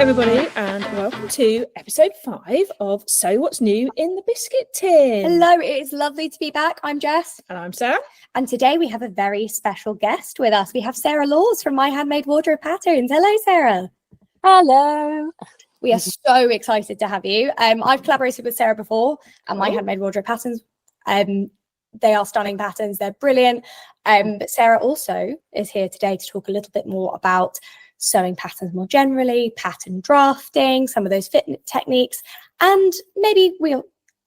everybody, and welcome to episode 5 of So What's New in the Biscuit Tin. Hello, it is lovely to be back. I'm Jess. And I'm Sarah. And today we have a very special guest with us. We have Sarah Laws from My Handmade Wardrobe Patterns. Hello, Sarah. Hello. We are so excited to have you. I've collaborated with Sarah before and My Handmade Wardrobe Patterns. They are stunning patterns. They're brilliant. But Sarah also is here today to talk a little bit more about sewing patterns more generally, pattern drafting, some of those fit techniques, and maybe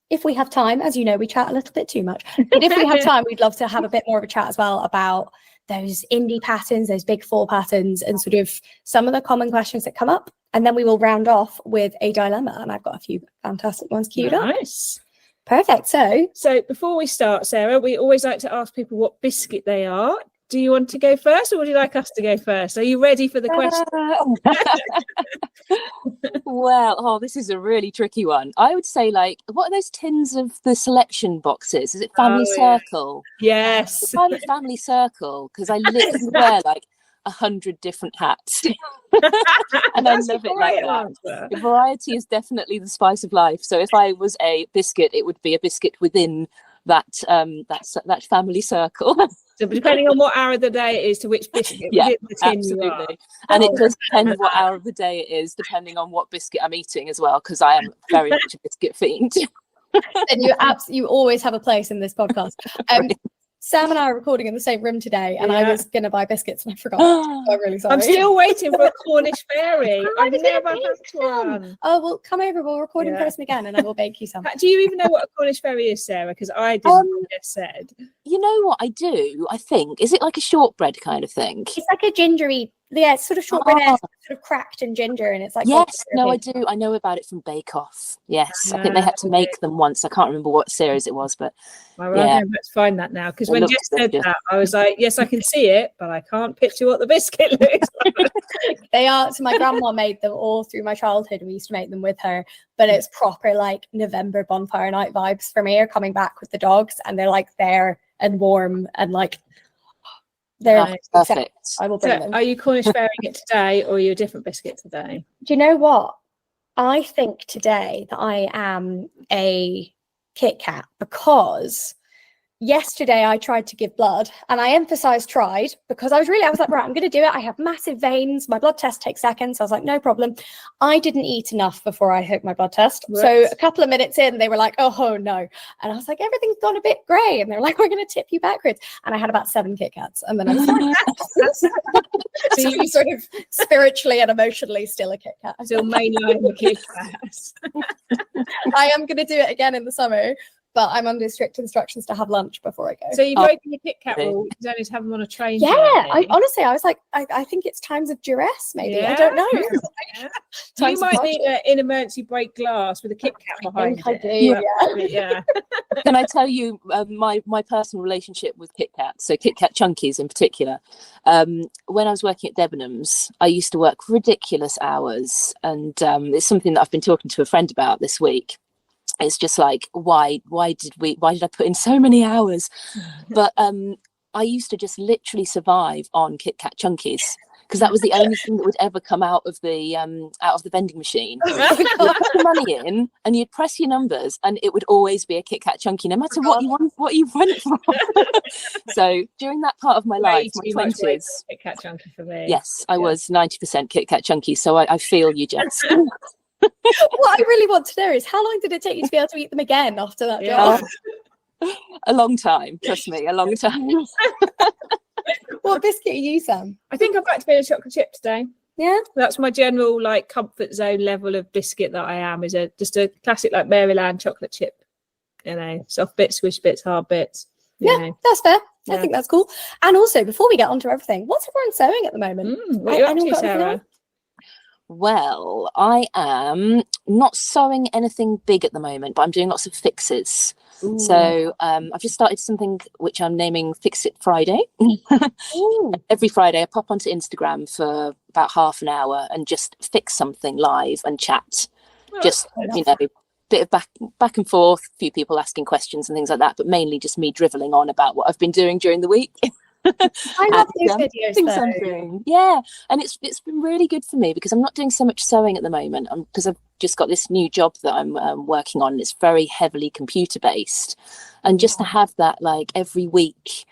if we have time, as you know, we chat a little bit too much, but if we have time, we'd love to have a bit more of a chat as well about those indie patterns, those big four patterns, and sort of some of the common questions that come up. And then we will round off with a dilemma, and I've got a few fantastic ones queued up. Nice. Perfect. So before we start, Sarah, we always like to ask people what biscuit they are. Do you want to go first, or would you like us to go first? Are you ready for the question? Well, this is a really tricky one. I would say, like, what are those tins of the selection boxes? Is it Family Circle? Yes. I'm a Family Circle because I literally wear like 100 different hats. And I love it like that. The variety is definitely the spice of life. So if I was a biscuit, it would be a biscuit within that family circle. So depending on what hour of the day it is to which biscuit within the tin absolutely. you are. And it does depend what hour of the day it is, depending on what biscuit I'm eating as well, because I am very much a biscuit fiend. and you always have a place in this podcast. Sam and I are recording in the same room today, and I was going to buy biscuits and I forgot. So I'm really sorry. I'm still waiting for a Cornish fairy. I've never had one. Oh, well, come over. We'll record in person again, and I will bake you some. Do you even know what a Cornish fairy is, Sarah? Because I didn't just said. You know what I do? I think, is it like a shortbread kind of thing? It's like a gingery. Yeah, it's sort of shortbread, sort of cracked and ginger, and it's like yes, no, I do. I know about it from Bake Off. Yes, I think they had to make them once. I can't remember what series it was, but I'm going to find that now, because when Jess said that, I was like, yes, I can see it, but I can't picture what the biscuit looks like. They are. So my grandma made them all through my childhood. We used to make them with her, but it's proper like November bonfire night vibes for me. Are coming back with the dogs, and they're like there and warm and like. They're perfect. I will bring them. Are you Cornish fairing it today, or are you a different biscuit today? Do you know what? I think today that I am a Kit Kat, because yesterday I tried to give blood, and I emphasized tried because I was like, right, I'm going to do it. I have massive veins. My blood test takes seconds. So I was like, no problem. I didn't eat enough before I took my blood test. Right. So a couple of minutes in, they were like, oh no. And I was like, everything's gone a bit grey. And they were like, we're going to tip you backwards. And I had about 7 Kit Kats. And then I was like, so you sort of spiritually and emotionally still a Kit Kat. Still mainline the Kit Kats. I am going to do it again in the summer. But I'm under strict instructions to have lunch before I go. So you've broken your Kit Kat rule. You don't need to have them on a train. Yeah, I was like, I think it's times of duress, maybe. Yeah. I don't know. Yeah. You might need an emergency break glass with a Kit Kat behind I do, yeah. Can I tell you my personal relationship with Kit Kat? So Kit Kat Chunkies in particular. When I was working at Debenhams, I used to work ridiculous hours, and it's something that I've been talking to a friend about this week. It's just like, why did I put in so many hours? But I used to just literally survive on Kit Kat Chunkies, because that was the only thing that would ever come out of the vending machine. You'd put the money in and you'd press your numbers, and it would always be a Kit Kat Chunky, no matter what you went for. So during that part of my life, my 20s, Kit Kat Chunky for me. Yes, I was 90% Kit Kat Chunky. So I feel you, Jess. What I really want to know is, how long did it take you to be able to eat them again after that job? A long time, trust me, a long time. What biscuit are you, Sam? I think I'm back to being a chocolate chip today. Yeah, that's my general like comfort zone level of biscuit that I am. Is just a classic like Maryland chocolate chip. You know, soft bits, squish bits, hard bits. That's fair. Yeah. I think that's cool. And also, before we get onto everything, what's everyone sewing at the moment? What are you up to, Sarah? Well, I am not sewing anything big at the moment, but I'm doing lots of fixes. Ooh. So I've just started something which I'm naming Fix It Friday. Every Friday I pop onto Instagram for about half an hour and just fix something live and chat. Bit of back and forth, a few people asking questions and things like that, but mainly just me driveling on about what I've been doing during the week. I love these videos doing though. something. Yeah, and it's been really good for me because I'm not doing so much sewing at the moment because I've just got this new job that I'm working on. And it's very heavily computer based, and just to have that like every week,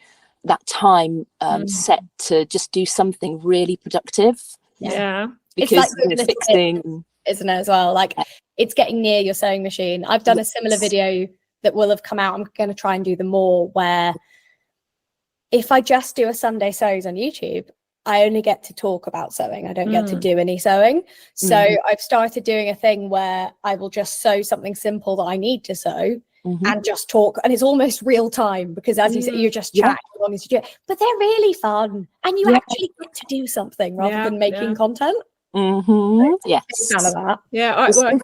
that time set to just do something really productive. Yeah. Because it's like fixing, isn't it, as well? Like it's getting near your sewing machine. I've done a similar video that will have come out. I'm going to try and do them more, where if I just do a Sunday sews on YouTube, I only get to talk about sewing. I don't get to do any sewing. So I've started doing a thing where I will just sew something simple that I need to sew and just talk. And it's almost real time because, as you said, you're just chatting as long as you do it. But they're really fun. And you actually get to do something rather than making content. Yes. Fan of that. Yeah, I think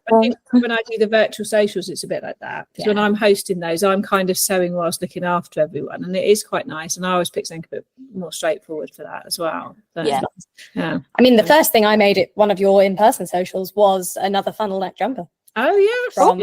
when I do the virtual socials, it's a bit like that. Because when I'm hosting those, I'm kind of sewing whilst looking after everyone, and it is quite nice. And I always pick something a bit more straightforward for that as well. So, yeah. I mean, the first thing I made at one of your in-person socials was another funnel neck jumper. Oh yeah, I'm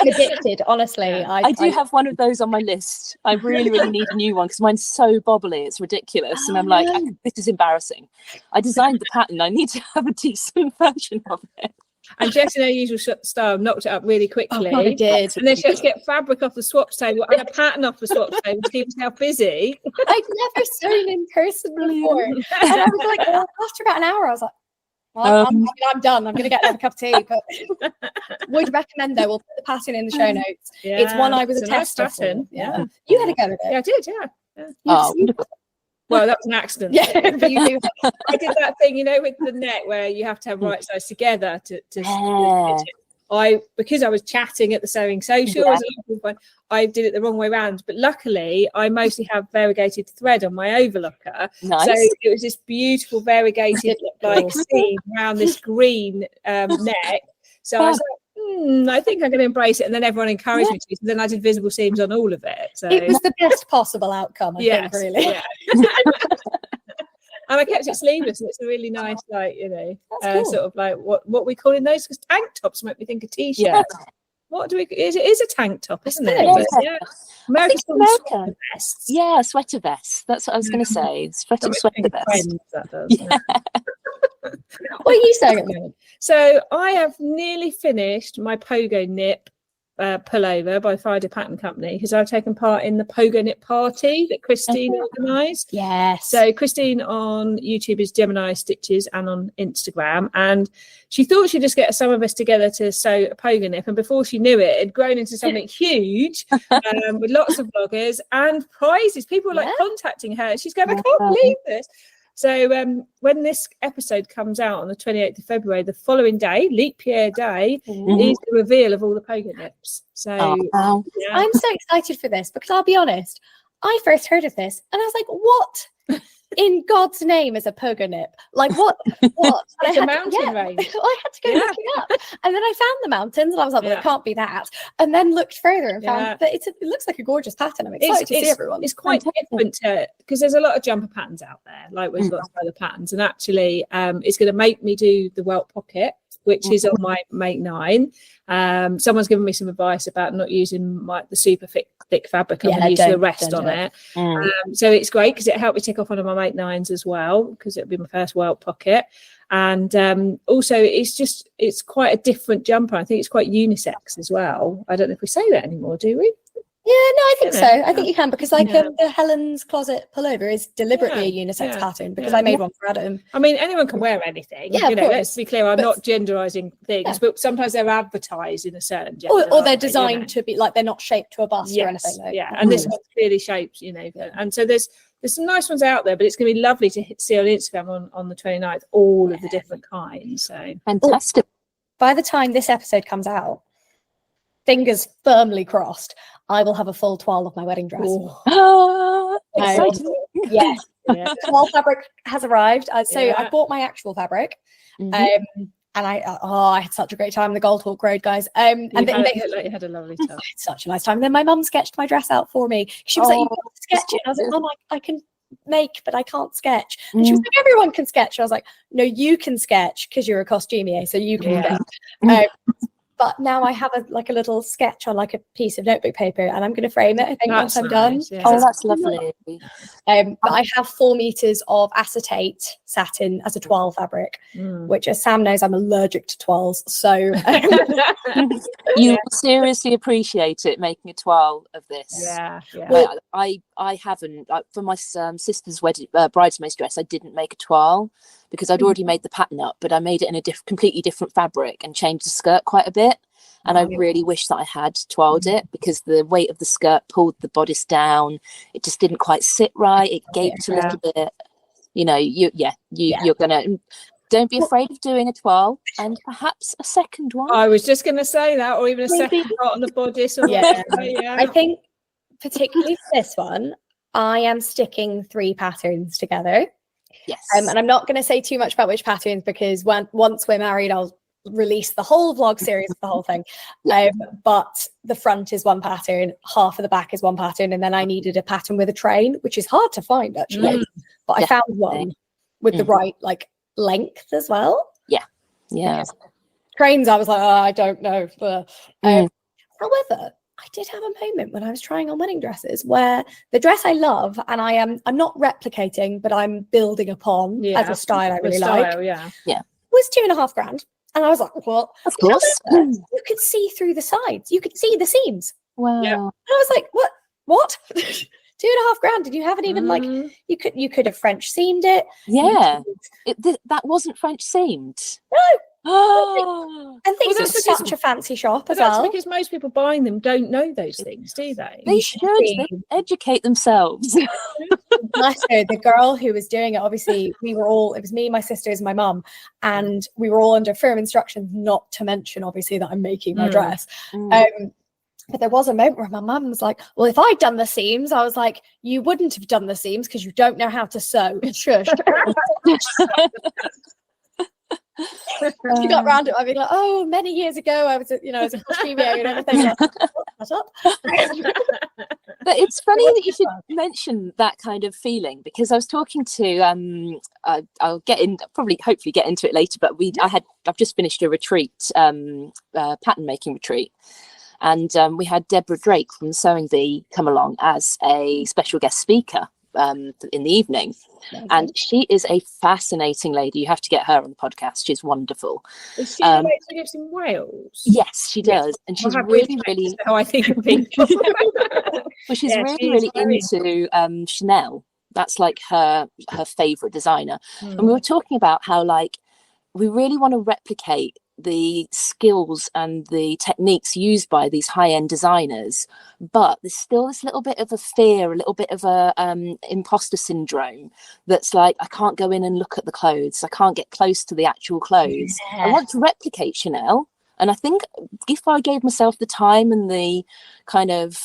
addicted. Honestly, I do have one of those on my list. I really need a new one because mine's so bobbly, it's ridiculous, and I'm like, this is embarrassing. I designed the pattern. I need to have a decent version of it. And Jess, in her usual style, knocked it up really quickly. I did. And then she had to get fabric off the swatch table and a pattern off the swatch table to keep herself busy. I'd never sewn in person before, and I was like, after about an hour, I was like, well, I'm done. I'm going to get another cup of tea. But would recommend, though, we'll put the pattern in the show notes. Yeah, it's one I was a tester pattern. for. Yeah. You had a go at it. Yeah, I did, yeah. Well, that was an accident. Yeah, but you do. I did that thing, with the net where you have to have right sides together to because I was chatting at the sewing social, I did it the wrong way around. But luckily, I mostly have variegated thread on my overlocker. Nice. So it was this beautiful variegated seam around this green neck. So I was like, I think I'm going to embrace it. And then everyone encouraged me to. So then I did visible seams on all of it. So it was the best possible outcome, I think, really. Yeah. And I kept it sleeveless, and it's a really nice, cool. Sort of like what we call in those, because tank tops make me think of t-shirt. Yeah. What do we? It is a tank top, isn't it? Yeah. American sweater vests. Yeah, sweater vest. That's what I was going to say. Sweater vest. That does, What are you saying at the moment? So I have nearly finished my pogo nip pullover by Friday Pattern Company, because I've taken part in the pogo knit party that Christine organised. Yes. So Christine on YouTube is Gemini Stitches, and on Instagram, and she thought she'd just get some of us together to sew a pogo nip, and before she knew it, it'd grown into something huge, with lots of bloggers and prizes. People were contacting her. She's going, I can't believe this. So when this episode comes out on the 28th of February, the following day, leap year day, is the reveal of all the pogo nips. So I'm so excited for this, because I'll be honest, I first heard of this and I was like, what in God's name is a pogo nip? Like what? It's a mountain range. I had to go look it up. And then I found the mountains and I was like, well, it can't be that. And then looked further and found that it looks like a gorgeous pattern. I'm excited to see everyone. It's quite different because there's a lot of jumper patterns out there, like we've got other patterns. And actually, it's going to make me do the welt pocket, which is on my Make 9. Someone's given me some advice about not using the super thick fabric. I'm going to use the rest on it. So it's great because it helped me tick off one of my Make 9s as well, because it'll be my first welt pocket. And also it's quite a different jumper. I think it's quite unisex as well. I don't know if we say that anymore, do we? Yeah, no, I think so. I think you can, because the Helen's Closet pullover is deliberately a unisex pattern, because I made one for Adam. I mean, anyone can wear anything. Yeah, let's be clear. I'm not genderizing things, but sometimes they're advertised in a certain gender, or they're designed to be like, they're not shaped to a bust or anything. And this one's clearly shaped, and so there's some nice ones out there, but it's going to be lovely to see on Instagram on the 29th all of the different kinds. So fantastic. By the time this episode comes out, fingers firmly crossed, I will have a full toile of my wedding dress. Exciting. Yes. Toile fabric has arrived. So I bought my actual fabric. And I had such a great time in the Goldhawk Road, guys. And you had a lovely time. It's such a nice time. Then my mum sketched my dress out for me. She was like, "You got to sketch it." I was like, "Mum, I can make, but I can't sketch." And she was like, "Everyone can sketch." I was like, "No, you can sketch because you're a costumier, so you can sketch." but now I have a little sketch on like a piece of notebook paper, and I'm going to frame it, I think, once I'm done. Yeah. Oh, that's lovely. But I have 4 meters of acetate satin as a toile fabric, which, as Sam knows, I'm allergic to toiles. So you seriously appreciate it, making a toile of this. Yeah. Well, I haven't. For my sister's wedding bridesmaid's dress, I didn't make a toile because I'd already made the pattern up, but I made it in a completely different fabric and changed the skirt quite a bit. And I really wish that I had toiled it, because the weight of the skirt pulled the bodice down. It just didn't quite sit right. It gaped a little bit. You know, you're gonna. Don't be afraid of doing a toile, and perhaps a second one. I was just going to say that, or even a second part on the bodice. Or I think particularly for this one, I am sticking 3 patterns together. Yes. And I'm not going to say too much about which patterns, because once we're married, I'll release the whole vlog series of the whole thing. But the front is 1 pattern, half of the back is 1 pattern, and then I needed a pattern with a train, which is hard to find actually. But I found one with the right length as well. Yeah. Trains, I was like, I don't know. However, I did have a moment when I was trying on wedding dresses where the dress I love, and I'm not replicating, but I'm building upon as a style I really like. Was $2,500. And I was like, well, of course. You could see through the sides. You could see the seams. Wow. And I was like, what? $2,500. And you haven't even you could have French seamed it. Yeah. That wasn't French seamed. No. Oh. And things it's such a fancy shop as well. That's because most people buying them don't know those things, do they? They should. They educate themselves. Bless her, the girl who was doing it, obviously it was me, my sisters, and my mum, and we were all under firm instructions not to mention obviously that I'm making my dress. But there was a moment where my mum was like, well, if I'd done the seams, I was like, you wouldn't have done the seams because you don't know how to sew. Shush. She got round it. I'd be like, oh, many years ago, I was, as a costumier and everything. What's up? But it's funny that you should mention that kind of feeling, because I was talking to I'll hopefully get into it later. But I've just finished a retreat, pattern making retreat. And we had Deborah Drake from Sewing Bee come along as a special guest speaker in the evening. And she is a fascinating lady. You have to get her on the podcast. She's wonderful. Is she lives in Wales? Yes, she does. And she's really how I think of people. Well, she's really into Chanel. That's like her favorite designer. And we were talking about how we really want to replicate the skills and the techniques used by these high-end designers, but there's still this little bit of a fear, a little bit of a imposter syndrome that's like, I can't go in and look at the clothes, I can't get close to the actual clothes. I want to replicate Chanel, and I think if I gave myself the time and the kind of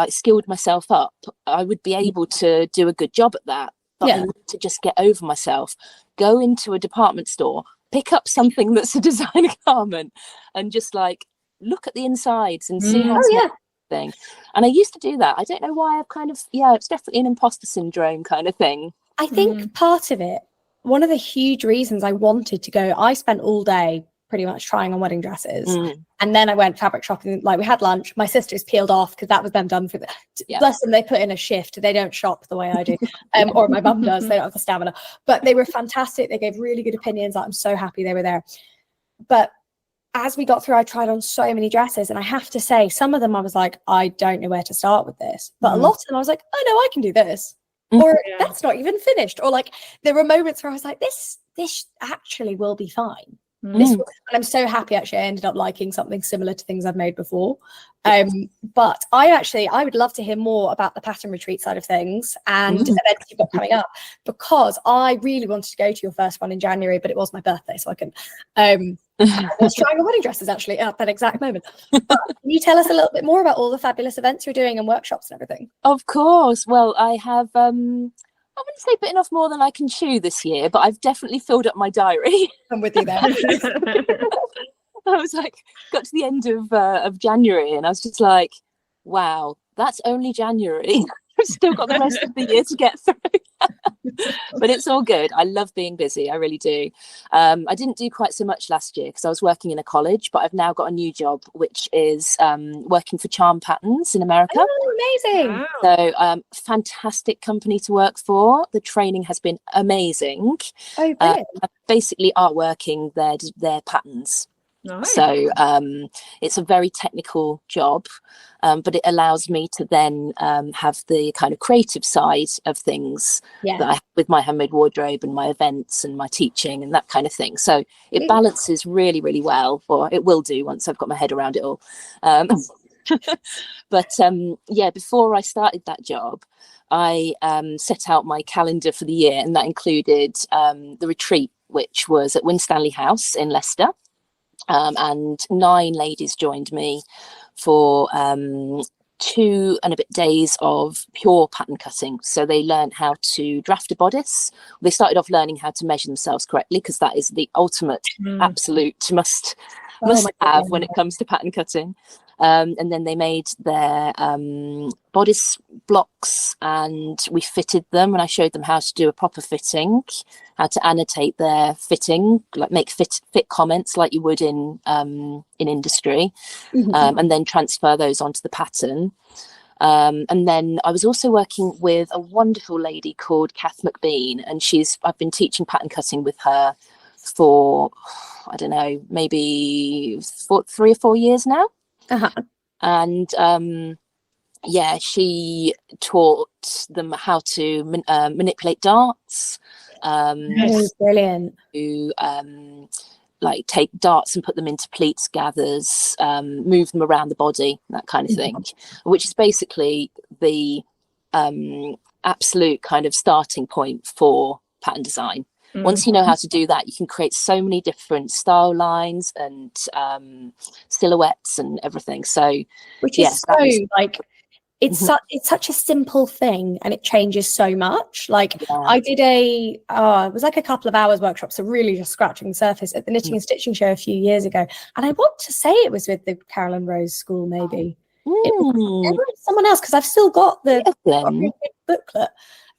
skilled myself up, I would be able to do a good job at that. But I need to just get over myself, go into a department store, pick up something that's a designer garment, and just look at the insides and see how it's thing. And I used to do that. I don't know why. I've kind of it's definitely an imposter syndrome kind of thing. I think part of it, one of the huge reasons I wanted to go, I spent all day pretty much trying on wedding dresses, and then I went fabric shopping. We had lunch, my sisters peeled off because that was them done for bless them, they put in a shift, they don't shop the way I do, or my mum does, they don't have the stamina, but they were fantastic, they gave really good opinions. I'm so happy they were there. But as we got through, I tried on so many dresses, and I have to say, some of them I was like, I don't know where to start with this, but a lot of them I was like, oh no, I can do this, or that's not even finished, or there were moments where I was like, this actually will be fine. And I'm so happy actually I ended up liking something similar to things I've made before. But I would love to hear more about the pattern retreat side of things and events you've got coming up, because I really wanted to go to your first one in January, but it was my birthday, so I couldn't. I was trying on wedding dresses actually at that exact moment. But can you tell us a little bit more about all the fabulous events you're doing and workshops and everything? Of course. Well, I have I wouldn't say bitten off more than I can chew this year, but I've definitely filled up my diary. I'm with you there. I was got to the end of January, and I was just like, wow, that's only January. I've still got the rest of the year to get through. But it's all good. I love being busy. I really do. I didn't do quite so much last year because I was working in a college, but I've now got a new job, which is working for Charm Patterns in America. Oh, amazing. Wow. So fantastic company to work for. The training has been amazing. Oh, brilliant. Basically artworking their patterns. Nice. So it's a very technical job, but it allows me to then have the kind of creative side of things that I have with my handmade wardrobe and my events and my teaching and that kind of thing. So it balances really, really well, or it will do once I've got my head around it all. But yeah, before I started that job, I set out my calendar for the year, and that included the retreat, which was at Winstanley House in Leicester. And 9 ladies joined me for 2 and a bit days of pure pattern cutting. So they learned how to draft a bodice. They started off learning how to measure themselves correctly, because that is the ultimate absolute must have when it comes to pattern cutting. And then they made their bodice blocks, and we fitted them, and I showed them how to do a proper fitting, how to annotate their fitting, like make fit comments like you would in industry, and then transfer those onto the pattern. And then I was also working with a wonderful lady called Kath McBean, and I've been teaching pattern cutting with her for, I don't know, maybe 3 or 4 years now. And yeah, she taught them how to manipulate darts, Brilliant. to like take darts and put them into pleats, gathers, move them around the body, that kind of thing, which is basically the absolute kind of starting point for pattern design. Once you know how to do that, you can create so many different style lines and silhouettes and everything. So, which is it's such a simple thing, and it changes so much. Like I did it was like a couple of hours workshop, so really just scratching the surface at the Knitting and Stitching Show a few years ago. And I want to say it was with the Carolyn Rose School, maybe. It was someone else, because I've still got the booklet.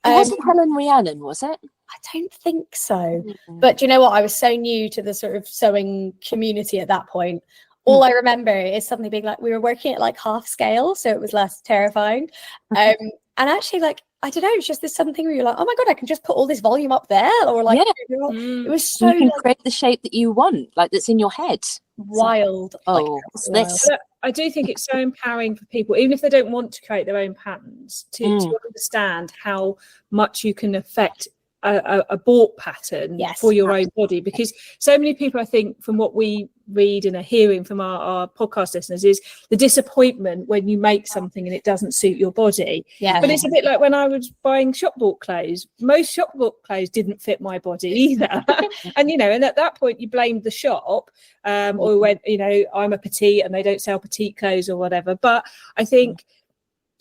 It wasn't Helen Rhiannon, was it? I don't think so. But do you know what? I was so new to the sort of sewing community at that point. All I remember is suddenly being like, we were working at like half scale, so it was less terrifying. And actually, like, I don't know, it's just this something where you're like, oh my God, I can just put all this volume up there. Or like, it was so... You can create the shape that you want, like that's in your head. Wild. I do think it's so empowering for people, even if they don't want to create their own patterns, to understand how much you can affect a bought pattern for your own body. Because so many people, I think, from what we read and are hearing from our podcast listeners, is the disappointment when you make something and it doesn't suit your body. But it's a bit like when I was buying shop bought clothes. Most shop bought clothes didn't fit my body either. And and at that point you blamed the shop, or when I'm a petite and they don't sell petite clothes or whatever. But I think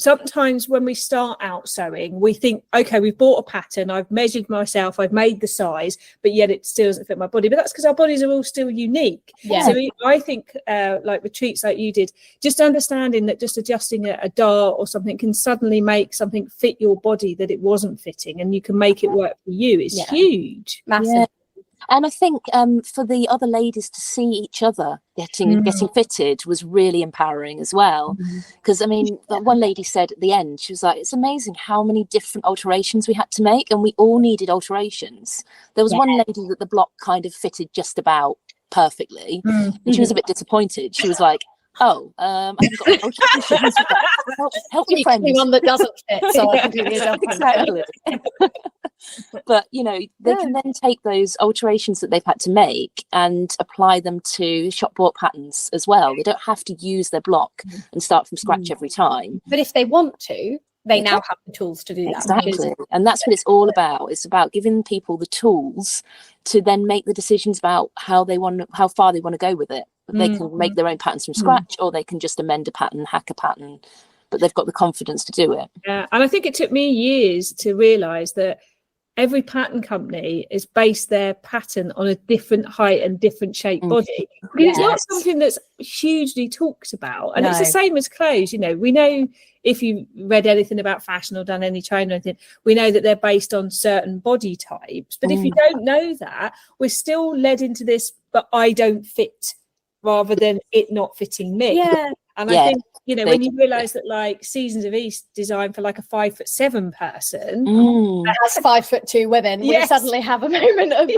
sometimes when we start out sewing, we think, okay, we've bought a pattern, I've measured myself, I've made the size, but yet it still doesn't fit my body. But that's because our bodies are all still unique. So I think like retreats like you did, just understanding that just adjusting a dart or something can suddenly make something fit your body that it wasn't fitting, and you can make it work for you is huge. Massive. And I think for the other ladies to see each other getting fitted was really empowering as well. Because, I mean, that one lady said at the end, she was like, it's amazing how many different alterations we had to make, and we all needed alterations. There was one lady that the block kind of fitted just about perfectly, and she was a bit disappointed. She was like, I haven't got alterations. Help your friend. One that doesn't fit, so I can do the other. Exactly. But they can then take those alterations that they've had to make and apply them to shop bought patterns as well. They don't have to use their block and start from scratch every time. But if they want to, they now have the tools to do that. Exactly. And that's what it's all about. It's about giving people the tools to then make the decisions about how far they want to go with it. They can make their own patterns from scratch, or they can just amend a pattern, hack a pattern, but they've got the confidence to do it. Yeah, and I think it took me years to realise that every pattern company is based their pattern on a different height and different shaped body. Because it's not something that's hugely talked about. And it's the same as clothes. You know, we know, if you read anything about fashion or done any training or anything, we know that they're based on certain body types. But if you don't know that, we're still led into this, but I don't fit, rather than it not fitting me. Yeah. And I think, you know, when you realise that like Seasons of East designed for like a 5'7" person, as 5'2" women, we suddenly have a moment of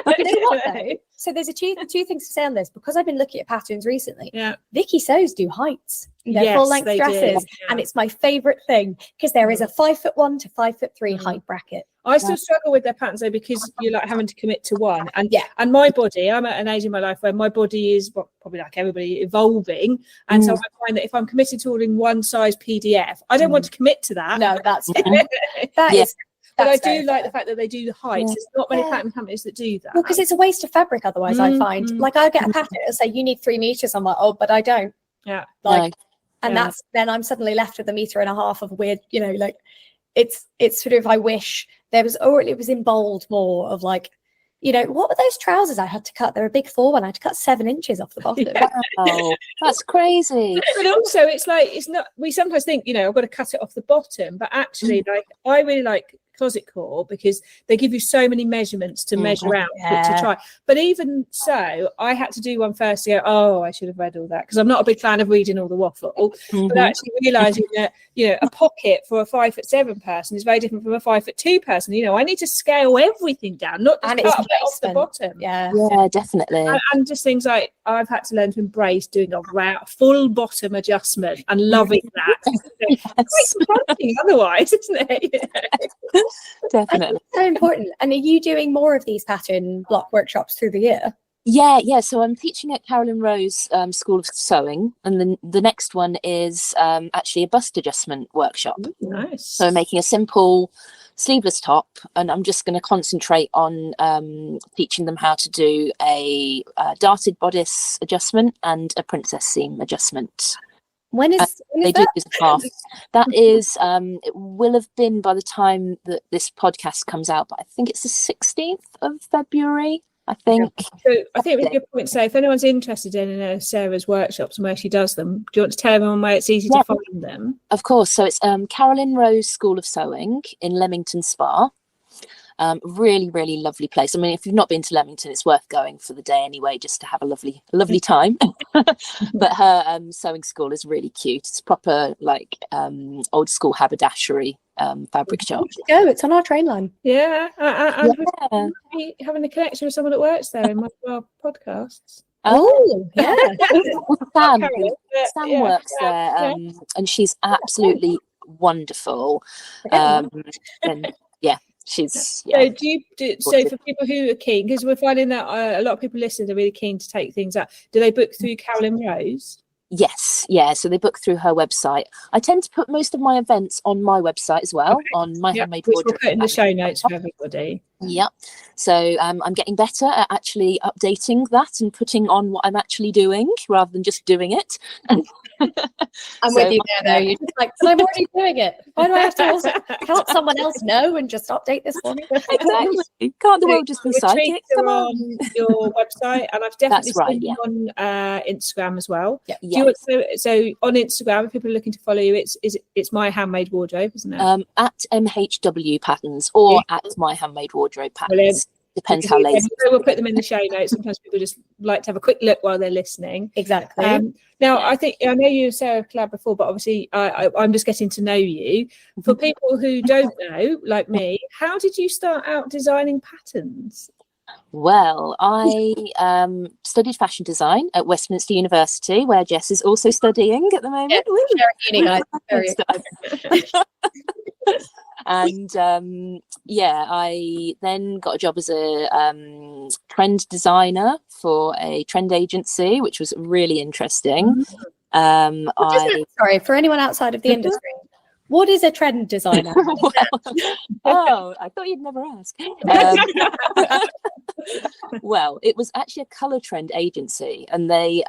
But you know what though? So there's two things to say on this, because I've been looking at patterns recently. Vicky Sews do heights. They're full length dresses, and it's my favourite thing, because there is a 5'1" to 5'3" height bracket. I still struggle with their patterns though, because you're like having to commit to one. And and my body, I'm at an age in my life where my body is probably like everybody, evolving. And so I find that if I'm committed to ordering one size PDF, I don't want to commit to that. No, that's But I do like the fact that they do the heights. There's not many pattern companies that do that. Well, because it's a waste of fabric otherwise, I find. Like, I get a pattern and say, you need 3 meters. I'm like, oh, but I don't. Yeah. Like, and that's, then I'm suddenly left with 1.5 meters of weird, you know, like, it's sort of, I wish there was, or it was in bold more of like, you know, what were those trousers I had to cut? They're a big 4 one. I had to cut 7 inches off the bottom. Wow, that's crazy. But also, it's like, it's not, we sometimes think, you know, I've got to cut it off the bottom, but actually, like, I really like Closet Core because they give you so many measurements to measure out to try. But even so, I had to do one first to go, oh, I should have read all that, because I'm not a big fan of reading all the waffle. But actually realizing that, you know, a pocket for a 5'7" person is very different from a 5'2" person. You know, I need to scale everything down, not just cut it off the bottom. Yeah, definitely. And just things like I've had to learn to embrace doing a full bottom adjustment and loving that. It's quite confronting otherwise, isn't it? I Definitely. think it's so important. And are you doing more of these pattern block workshops through the year? Yeah. So I'm teaching at Carolyn Rose School of Sewing, and then the next one is actually a bust adjustment workshop. Nice. So I'm making a simple sleeveless top, and I'm just going to concentrate on teaching them how to do a darted bodice adjustment and a princess seam adjustment. When is they do this half? That is, it will have been by the time that this podcast comes out, but I think it's the 16th of February. I think. So I think it's a good point to say, if anyone's interested in Sarah's workshops and where she does them, do you want to tell everyone where it's easy to find them? Of course. So it's Carolyn Rose School of Sewing in Leamington Spa. Really, really lovely place. I mean, if you've not been to Leamington, it's worth going for the day anyway, just to have a lovely time. But her sewing school is really cute. It's proper like old school haberdashery fabric shop. Go, it's on our train line. I'm having a connection with someone that works there in one of our podcasts. Oh, yeah. Sam works there, and she's absolutely wonderful. And she's so for people who are keen, because we're finding that a lot of people listening are really keen to take things up, do they book through Carolyn Rose? Yes, so they book through her website. I tend to put most of my events on my website as well, on My Handmade Wardrobe. We'll put in the show notes for everybody. Yeah, so I'm getting better at actually updating that and putting on what I'm actually doing rather than just doing it. I'm with you there, though. You're just like, but I'm already doing it. Why do I have to also, can't someone else know and just update this for me? Exactly. Can't the world just be psychic? Come on your website, and I've definitely seen you on Instagram as well. Yeah. So on Instagram, if people are looking to follow you, it's My Handmade Wardrobe, isn't it? At MHW Patterns or at My Handmade Wardrobe Patterns. Brilliant. Depends how lazy. We'll put them in the show notes. Sometimes people just like to have a quick look while they're listening. Exactly. Now, I know you and Sarah collab before, but obviously I'm just getting to know you. For people who don't know, like me, how did you start out designing patterns? Well, I studied fashion design at Westminster University, where Jess is also studying at the moment. And I then got a job as a trend designer for a trend agency, which was really interesting. Sorry, for anyone outside of the industry, what is a trend designer? I thought you'd never ask. Well, it was actually a colour trend agency, and they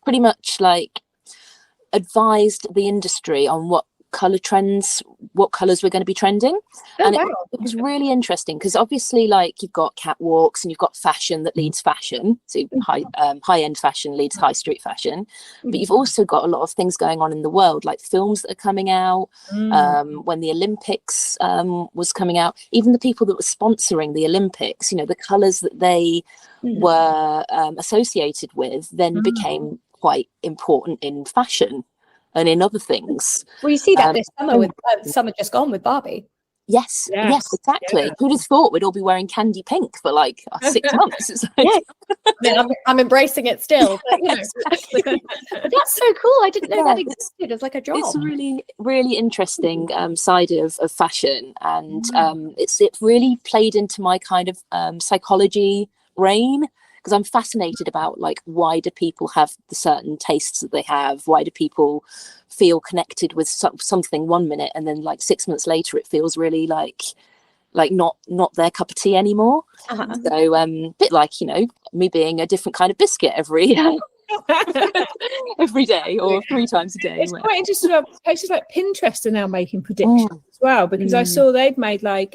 pretty much like advised the industry on what color trends, what colors were going to be trending. Oh, And wow. it was really interesting because obviously, like, you've got catwalks and you've got fashion that leads fashion, so high end fashion leads high street fashion, but you've also got a lot of things going on in the world, like films that are coming out. When the Olympics was coming out, even the people that were sponsoring the Olympics, you know, the colors that they were associated with then became quite important in fashion and in other things. Well, you see that this summer with summer just gone with Barbie. Yes, exactly. Who'd have thought we'd all be wearing candy pink for like 6 months? It's like, I mean, I'm embracing it still, but you know, but that's so cool. I didn't know that existed as like a job. It's a really, really interesting side of fashion, and it really played into my kind of psychology brain, because I'm fascinated about, like, why do people have the certain tastes that they have? Why do people feel connected with something 1 minute, and then like 6 months later it feels really like not their cup of tea anymore? So bit like, you know, me being a different kind of biscuit every day or 3 times a day. It's quite interesting about places like Pinterest are now making predictions as well, because I saw they'd made like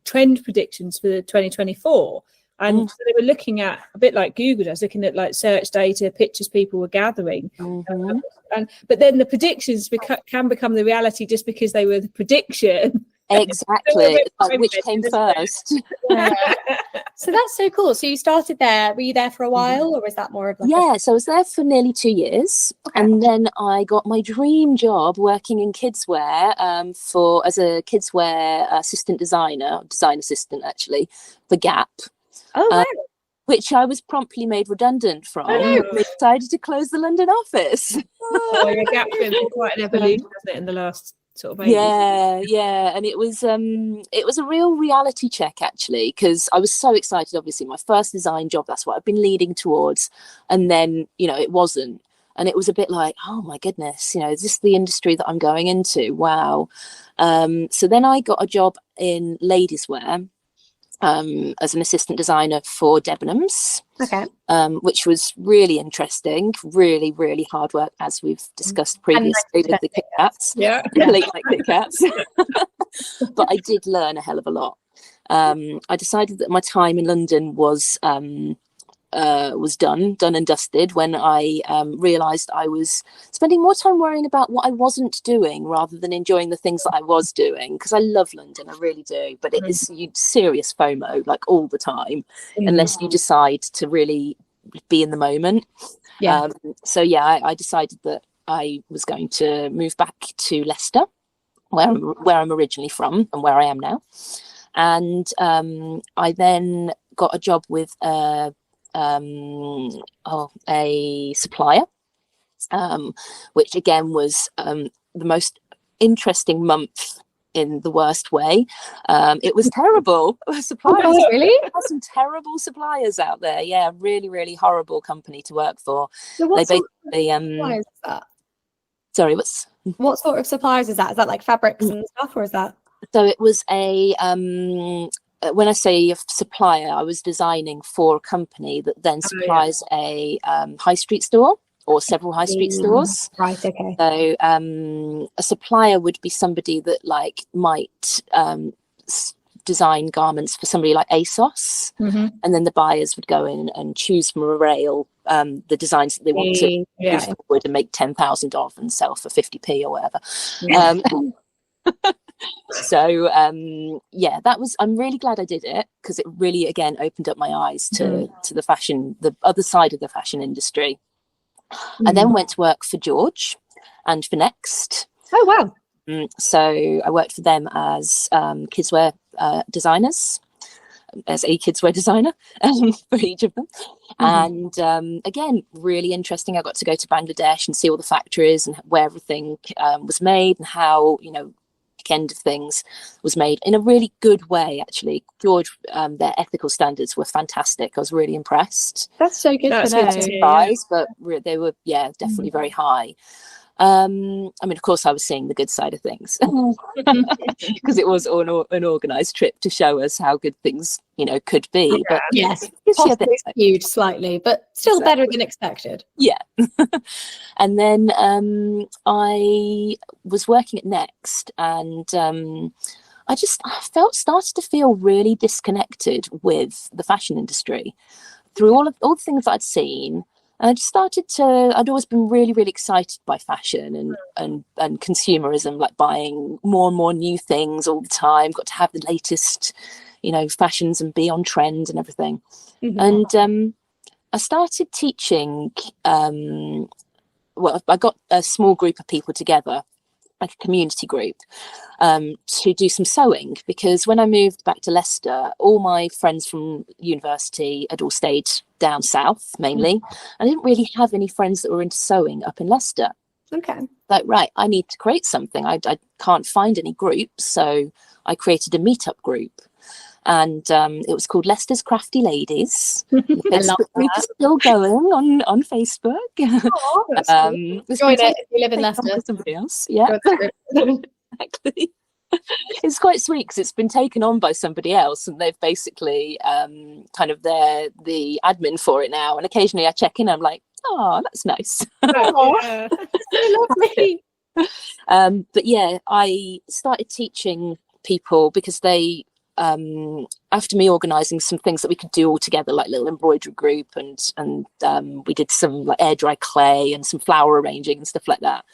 trend predictions for 2024. And so they were looking at, a bit like Google does, looking at like search data, pictures people were gathering. But then the predictions can become the reality just because they were the prediction. Exactly. Like, which came first? So that's so cool. So you started there. Were you there for a while, or was that more of like So I was there for nearly 2 years, and then I got my dream job working in kidswear as a kidswear design assistant, actually, for Gap. Oh, wow. Which I was promptly made redundant from. They decided to close the London office. Yeah, Gap's been quite an evolution, hasn't it, in the last sort of 8 years? And it was a real reality check, actually, because I was so excited. Obviously, my first design job, that's what I've been leading towards, and then, you know, it wasn't, and it was a bit like, oh my goodness, you know, is this the industry that I'm going into? Wow. So then I got a job in ladies' wear as an assistant designer for Debenhams, which was really interesting, really, really hard work, as we've discussed previously with the Kit Kats, late night Kit Kats. But I did learn a hell of a lot. I decided that my time in London was done and dusted when I realised I was spending more time worrying about what I wasn't doing rather than enjoying the things that I was doing, because I love London, I really do, but it is serious FOMO, like, all the time, unless you decide to really be in the moment. I decided that I was going to move back to Leicester, where I'm originally from and where I am now, and I then got a job with a supplier, which again was the most interesting month in the worst way. It was terrible. Suppliers, really? There are some terrible suppliers out there. Yeah, really, really horrible company to work for. So what sort of suppliers is that? Sorry, what sort of suppliers is that? Is that like fabrics and stuff, or is that? So it was when I say a supplier, I was designing for a company that then supplies a high street store or several high street stores. Right, okay. So a supplier would be somebody that, like, might design garments for somebody like ASOS, and then the buyers would go in and choose from a rail the designs that they want to move forward and make 10,000 of and sell for 50p or whatever. So that was, I'm really glad I did it, because it really, again, opened up my eyes to the fashion, the other side of the fashion industry. I then went to work for George and for Next. Oh, wow. So I worked for them as kidswear designers, as a kidswear designer for each of them. And again, really interesting. I got to go to Bangladesh and see all the factories and where everything was made, and how, you know, end of things was made in a really good way, actually. George, their ethical standards were fantastic. I was really impressed. That's so good. But they were definitely very high. I mean, of course, I was seeing the good side of things because it was an organised trip to show us how good things, could be. But yes, possibly skewed slightly, but still better than expected. Yeah. And then I was working at Next, and I started to feel really disconnected with the fashion industry through all the things that I'd seen. And I just I'd always been really, really excited by fashion and consumerism, like buying more and more new things all the time, got to have the latest, fashions and be on trend and everything. Mm-hmm. And I started teaching, I got a small group of people together, like a community group, to do some sewing, because when I moved back to Leicester, all my friends from university had all stayed down south mainly. I didn't really have any friends that were into sewing up in Leicester. Okay. Like, right, I need to create something. I can't find any groups, so I created a meetup group. And it was called Leicester's Crafty Ladies. The Facebook group is still going on Facebook. Oh, join it if you live in Leicester. Somebody else, yeah. Exactly. It's quite sweet because it's been taken on by somebody else, and they've basically kind of they're the admin for it now. And occasionally I check in, I'm like, oh, that's nice. Oh, so lovely. But yeah, I started teaching people because they. After me organising some things that we could do all together, like little embroidery group, and we did some like air dry clay and some flower arranging and stuff like that.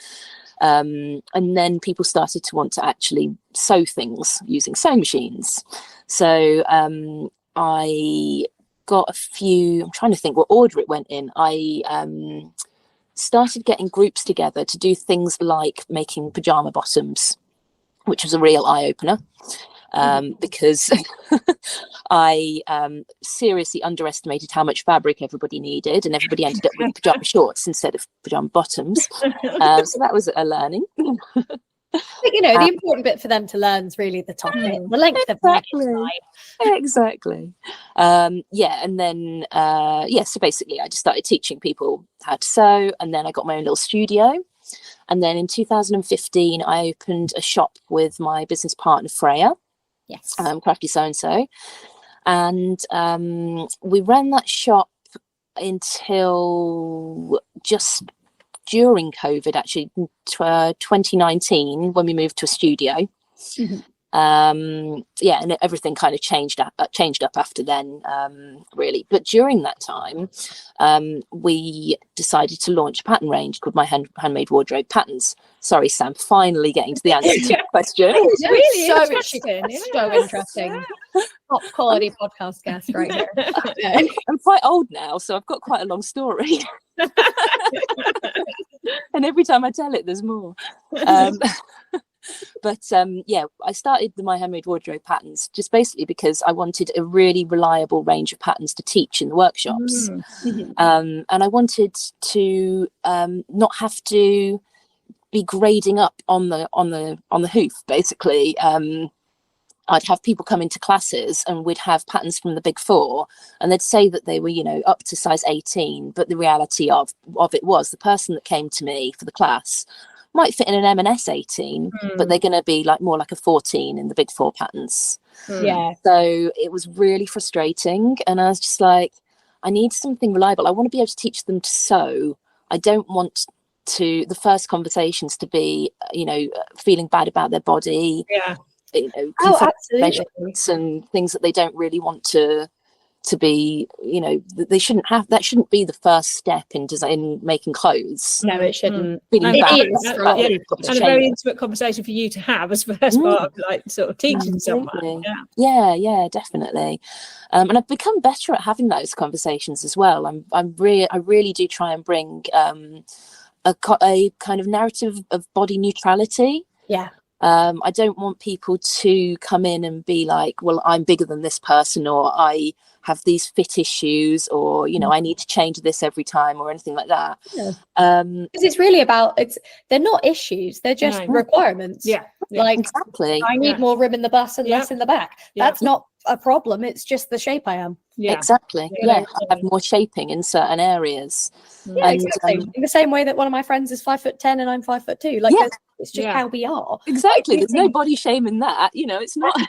And then people started to want to actually sew things using sewing machines. So I got a few. I'm trying to think what order it went in. I started getting groups together to do things like making pajama bottoms, which was a real eye opener. Because I seriously underestimated how much fabric everybody needed, and everybody ended up with pajama shorts instead of pajama bottoms. So that was a learning. But, the important bit for them to learn is really the topic, the length of the Exactly. And then so basically I just started teaching people how to sew, and then I got my own little studio. And then in 2015 I opened a shop with my business partner Freya. Yes. Crafty So and So, and we ran that shop until just during COVID, actually, 2019, when we moved to a studio. Mm-hmm. And everything kind of changed up after then, really. But during that time, we decided to launch a pattern range called My Handmade Wardrobe Patterns. Sorry, Sam, finally getting to the answer to your question. It's really so interesting. It's so interesting. Top quality podcast guest right here. I'm quite old now, so I've got quite a long story. And every time I tell it, there's more. But I started the My Handmade Wardrobe Patterns just basically because I wanted a really reliable range of patterns to teach in the workshops. Mm-hmm. And I wanted to not have to be grading up on the hoof, basically. I'd have people come into classes and we'd have patterns from the big four, and they'd say that they were, up to size 18. But the reality of it was the person that came to me for the class might fit in an M&S 18, but they're going to be more like a 14 in the big four patterns. Yeah. So it was really frustrating. And I was just like, I need something reliable. I want to be able to teach them to sew. I don't want the first conversations to be, feeling bad about their body. Yeah. Absolutely. And things that they don't really want to be, they shouldn't have. That shouldn't be the first step in making clothes. No, it shouldn't. And a very intimate conversation for you to have as first part of sort of teaching someone. Yeah, definitely. And I've become better at having those conversations as well. I really do try and bring a kind of narrative of body neutrality. Yeah. I don't want people to come in and be like, well, I'm bigger than this person, or I have these fit issues, or, you know, I need to change this every time, or anything like that. Because it's really about, they're not issues, they're just requirements. Like, exactly. I need more room in the bus and less in the back. That's not a problem, it's just the shape I am. Exactly. I have more shaping in certain areas. Exactly. In the same way that one of my friends is 5'10" and I'm 5'2". Like, it's just how we are. Exactly. There's no body shame in that. You know, it's not.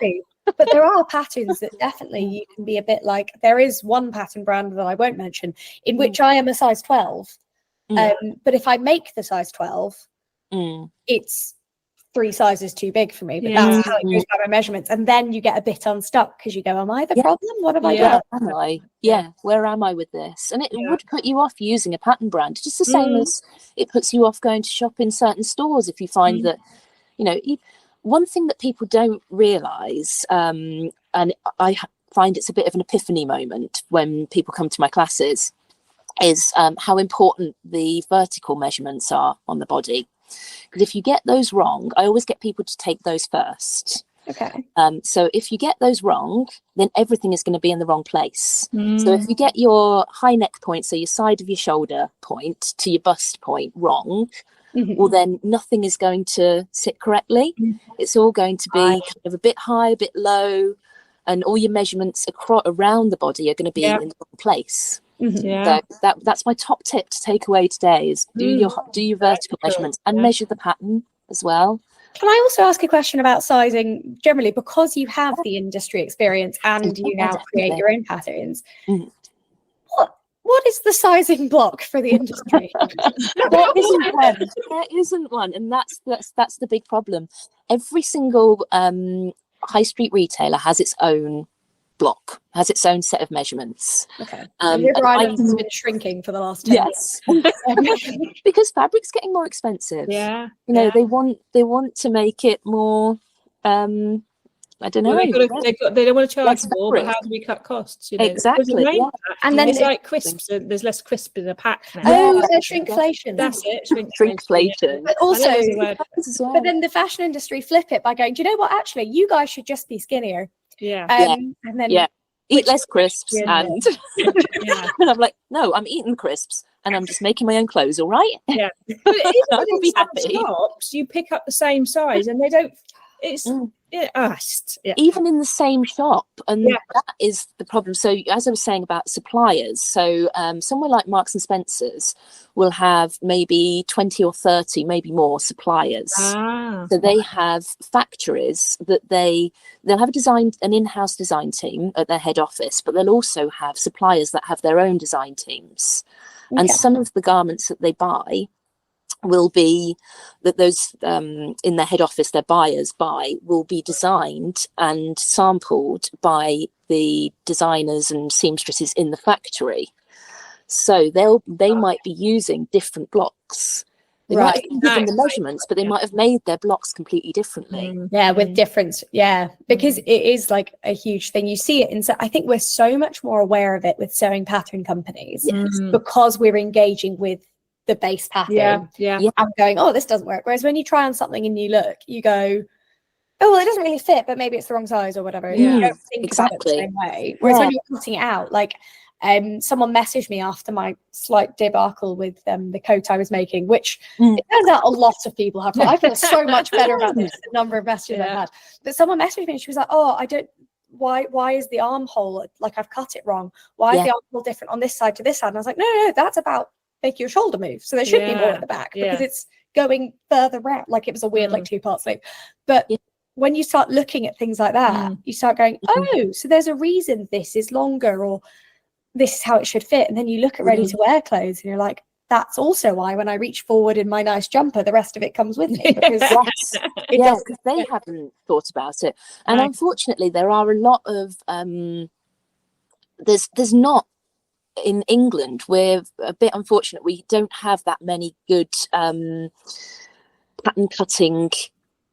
But there are patterns that definitely you can be a bit like. There is one pattern brand that I won't mention in which I am a size 12. But if I make the size 12, it's 3 sizes too big for me. But that's how it goes by my measurements. And then you get a bit unstuck because you go, am I the problem? What have I done? Am I? Where am I with this? And it would put you off using a pattern brand, just the same as it puts you off going to shop in certain stores if you find that, you know, one thing that people don't realise, and I find it's a bit of an epiphany moment when people come to my classes, is how important the vertical measurements are on the body. Because if you get those wrong, I always get people to take those first. Okay. So if you get those wrong, then everything is going to be in the wrong place. So if you get your high neck point, so your side of your shoulder point to your bust point wrong, well, then nothing is going to sit correctly. It's all going to be kind of a bit high, a bit low, and all your measurements around the body are going to be in the wrong place. So that's my top tip to take away today is do your vertical measurements and measure the pattern as well. Can I also ask a question about sizing generally, because you have the industry experience and you now create your own patterns? What is the sizing block for the industry? There isn't one, and that's the big problem. Every single high street retailer has its own block, has its own set of measurements. Okay. River Island has been shrinking for the last 10 years. Because fabric's getting more expensive. You know, they want to make it more I don't know. They don't want to charge more, but how do we cut costs? You know? Exactly. And then it's like crisps. There's less crisp in a pack now. Shrinkflation. That's it. Shrinkflation. But also, but then the fashion industry flip it by going, do you know what? Actually, you guys should just be skinnier. And then eat less crisps and and I'm like, no, I'm eating crisps and I'm just making my own clothes, all right? But even in some shops, you pick up the same size and they don't. It's even in the same shop, and that is the problem. So as I was saying about suppliers, so somewhere like Marks and Spencer's will have maybe 20 or 30, maybe more suppliers. So they have factories that they'll have an in-house design team at their head office, but they'll also have suppliers that have their own design teams. And some of the garments that they buy will be that those in their head office, their buyers buy, will be designed and sampled by the designers and seamstresses in the factory. So they might be using different blocks. They might have been given the measurements, but they might have made their blocks completely differently. With difference. Because it is like a huge thing. You see it in, I think we're so much more aware of it with sewing pattern companies because we're engaging with the base pattern. I'm going, oh, this doesn't work. Whereas when you try on something and you look, you go, oh, well, it doesn't really fit, but maybe it's the wrong size or whatever. You don't think about it the same way. Whereas when you're cutting it out, like someone messaged me after my slight debacle with the coat I was making, which it turns out a lot of people have. I feel so much better about this, the number of messages I've had. But someone messaged me and she was like, oh, I don't, why is the armhole, like I've cut it wrong? Why is the armhole different on this side to this side? And I was like, no, that's about make your shoulder move, so there should be more at the back because it's going further round, like it was a weird like 2-part sleeve. But when you start looking at things like that, you start going, oh, so there's a reason this is longer, or this is how it should fit. And then you look at ready to wear clothes and you're like, that's also why when I reach forward in my nice jumper, the rest of it comes with me, because because they haven't thought about it. And unfortunately there are a lot of there's not, in England, we're a bit unfortunate. We don't have that many good pattern cutting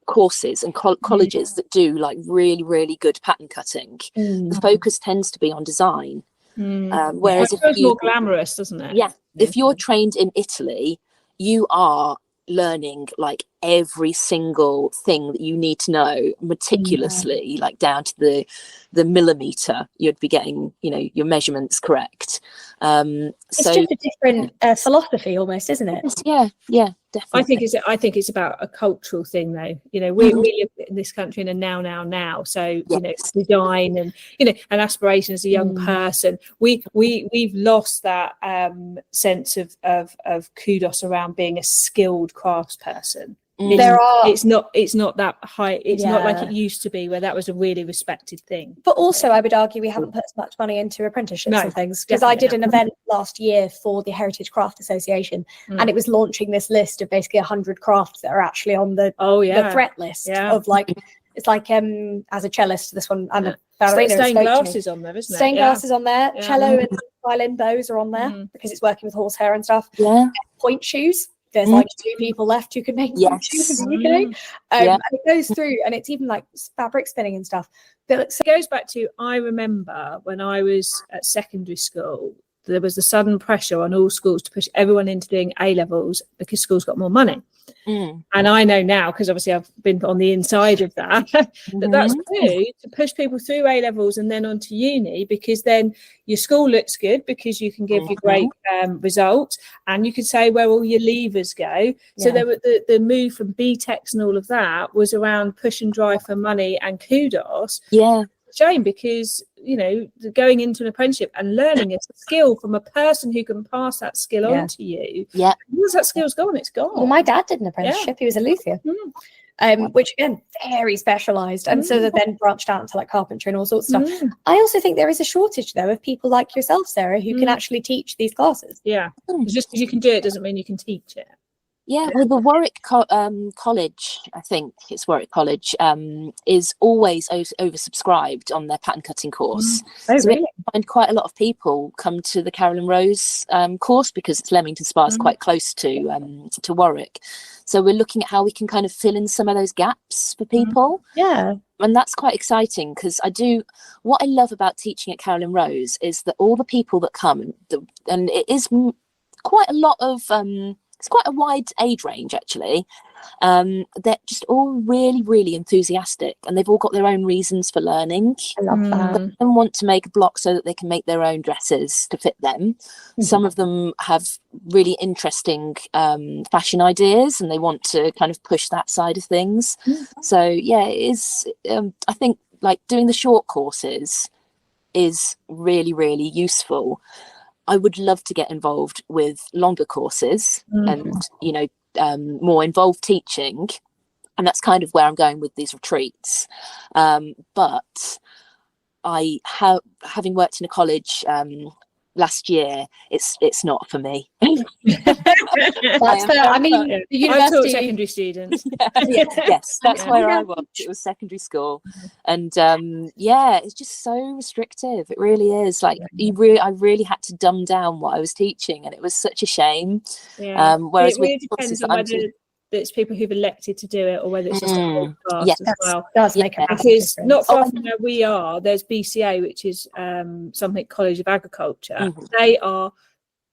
courses and colleges that do like really, really good pattern cutting. The focus tends to be on design. Whereas it's more glamorous, doesn't it? If you're trained in Italy, you are learning like every single thing that you need to know meticulously, like down to the millimeter. You'd be getting, you know, your measurements correct. It's just a different philosophy almost, isn't it? Yeah, definitely. I think it's about a cultural thing, though. You know, we live in this country in a now. So you know, design and, you know, and aspiration as a young person, we've lost that sense of kudos around being a skilled craftsperson. It's not that high. It's not like it used to be, where that was a really respected thing. But also, I would argue we haven't put as much money into apprenticeships and things, because I did an event last year for the Heritage Craft Association, and it was launching this list of basically 100 crafts that are actually on the threat list of like, it's like as a cellist, this one, and a ballerina, stained glass is on there, isn't it? Stained glass is on there. Cello and violin bows are on there because it's working with horsehair and stuff. Point shoes. There's like 2 people left who can make shoes in the UK. And it goes through, and it's even like fabric spinning and stuff. But so it goes back to, I remember when I was at secondary school, there was the sudden pressure on all schools to push everyone into doing A-levels because schools got more money. And I know now, because obviously I've been on the inside of that, that's true, to push people through A-levels and then on to uni, because then your school looks good because you can give your great results, and you can say where all your levers go. So there were the move from BTECs and all of that was around push and drive for money and kudos. Shame, because, you know, going into an apprenticeship and learning a skill from a person who can pass that skill on to you, once that skill's gone, it's gone. Well, my dad did an apprenticeship. He was a luthier, which again, very specialized, and so that then branched out into like carpentry and all sorts of stuff. I also think there is a shortage, though, of people like yourself, Sarah, who can actually teach these classes. Just because you can do it doesn't mean you can teach it. Well, the Warwick College, I think it's Warwick College, is always oversubscribed on their pattern cutting course. So we find quite a lot of people come to the Carolyn Rose course, because it's Leamington Spa is quite close to Warwick. So we're looking at how we can kind of fill in some of those gaps for people. And that's quite exciting, because what I love about teaching at Carolyn Rose is that all the people that come, and it is quite a lot of it's quite a wide age range, actually. They're just all really, really enthusiastic, and they've all got their own reasons for learning. I love that. Some of them want to make a block so that they can make their own dresses to fit them. Some of them have really interesting fashion ideas, and they want to kind of push that side of things. So yeah, it is. I think like doing the short courses is really, really useful. I would love to get involved with longer courses and, you know, more involved teaching. And that's kind of where I'm going with these retreats. But having worked in a college last year, it's not for me. That's fair. I mean, the university... I taught secondary students. Yes, that's where I was. It was secondary school, and it's just so restrictive. It really is. Like I really had to dumb down what I was teaching, and it was such a shame. Whereas it really depends on whether it's people who've elected to do it or whether it's just a whole class as well. Does make a because not far from where we are, there's BCA, which is something College of Agriculture. They are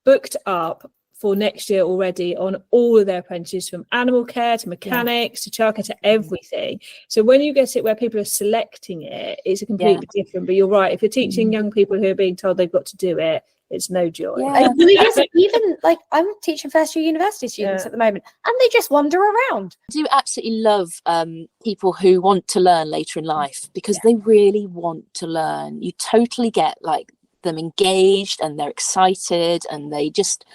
booked up for next year already on all of their apprentices, from animal care to mechanics to childcare to everything. So when you get it where people are selecting it, it's a completely different. But you're right, if you're teaching young people who are being told they've got to do it, it's no joy. Even like I'm teaching first year university students at the moment, and they just wander around. I do absolutely love people who want to learn later in life, because they really want to learn. You totally get like them engaged, and they're excited, and they just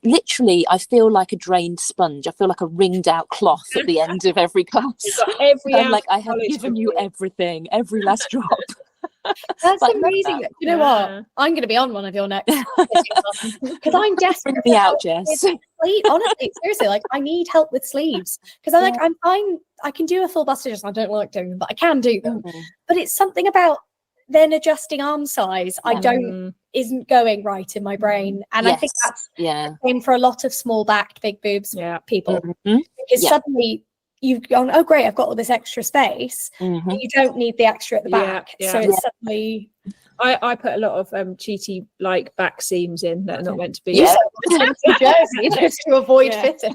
literally, I feel like a drained sponge. I feel like a wringed out cloth at the end of every class. I'm like, I have given you everything, every last drop. That's amazing. That. You know what? I'm going to be on one of your next because I'm desperate. Bring me out, Jess. Honestly, seriously, like I need help with sleeves, because I'm fine. I can do a full bust adjustment. I don't like doing them, but I can do them. But it's something about then adjusting arm size. Isn't going right in my brain, and I think that's the same for a lot of small backed, big boobs people, because suddenly you've gone, oh great, I've got all this extra space, but you don't need the extra at the back, so it's suddenly I put a lot of cheaty like back seams in that are not meant to be. You jersey just to avoid fitting.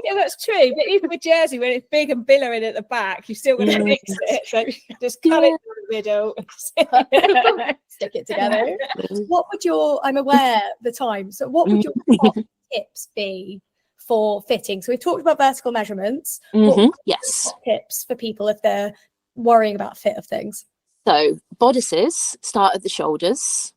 Yeah, that's true. But even with jersey, when it's big and billowing at the back, you're still going to fix it. So just cut it through the middle, stick it together. What would your? I'm aware the time. So what would your top tips be for fitting? So we've talked about vertical measurements. What would your top tips for people if they're worrying about fit of things? So bodices start at the shoulders.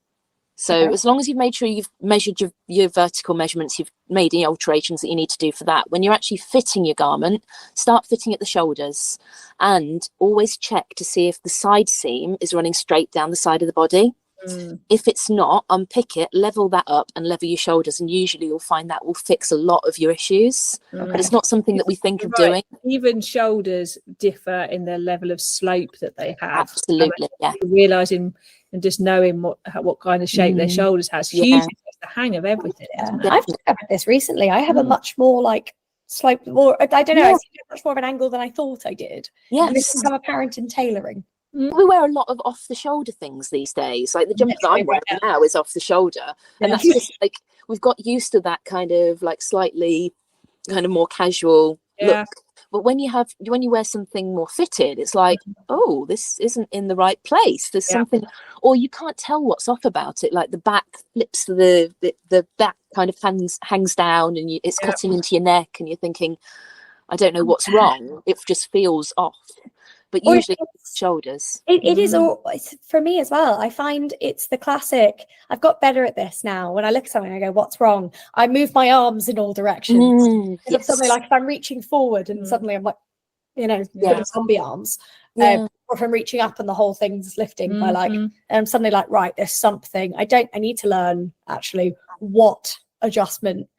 So as long as you've made sure you've measured your vertical measurements, you've made any alterations that you need to do for that. When you're actually fitting your garment, start fitting at the shoulders, and always check to see if the side seam is running straight down the side of the body. If it's not, unpick it, level that up and level your shoulders, and usually you'll find that will fix a lot of your issues. But it's not something that we think of doing. Even shoulders differ in their level of slope that they have. Absolutely, realizing and just knowing what kind of shape their shoulders has hugely takes the hang of everything. I've discovered this recently. I have a much more like slope, more, I don't know, I see much more of an angle than I thought I did. And this has become apparent in tailoring. We wear a lot of off the shoulder things these days. Like the jumper that I'm wearing now is off the shoulder, and that's just like we've got used to that kind of like slightly kind of more casual look. But when you wear something more fitted, it's like, oh, this isn't in the right place. There's something, or you can't tell what's off about it. Like the back flips, the back kind of hangs down, and it's cutting into your neck, and you're thinking, I don't know what's wrong. It just feels off. But usually shoulders. It is all for me as well. I find it's the classic. I've got better at this now. When I look at something, I go, "What's wrong?" I move my arms in all directions. It's something like if I'm reaching forward and suddenly I'm like, putting zombie arms, or if I'm reaching up and the whole thing's lifting by like, and I'm suddenly like, right, there's something. I need to learn actually what adjustment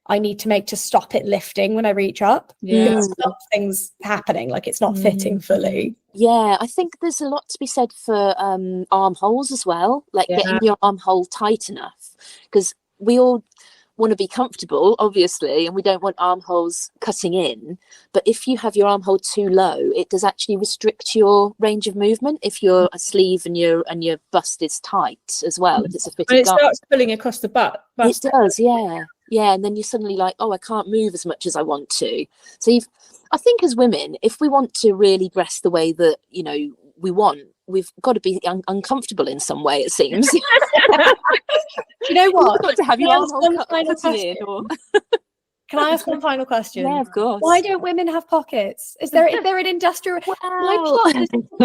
I need to make to stop it lifting when I reach up. Something's happening, like it's not fitting fully. I think there's a lot to be said for armholes as well, like getting your armhole tight enough, because we all want to be comfortable, obviously, and we don't want armholes cutting in. But if you have your armhole too low, it does actually restrict your range of movement if your sleeve and your bust is tight as well. If it's a fitted garment, starts pulling across the butt. It does, and then you're suddenly like, oh, I can't move as much as I want to. So I think as women, if we want to really dress the way that we want, we've got to be uncomfortable in some way, it seems. Do you know what? You've got to have your armhole cut in. Can I ask one final question? Yeah, of course. Why don't women have pockets? Is there an industrial? My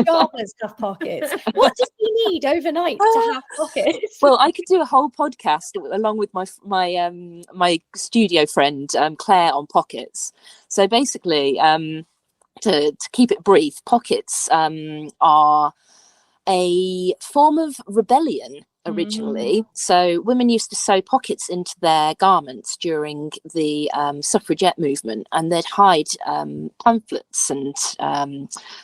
gardeners have pockets. What does he need overnight to have pockets? Well, I could do a whole podcast along with my studio friend Claire on pockets. So basically, to keep it brief, pockets are a form of rebellion originally. So women used to sew pockets into their garments during the suffragette movement, and they'd hide pamphlets and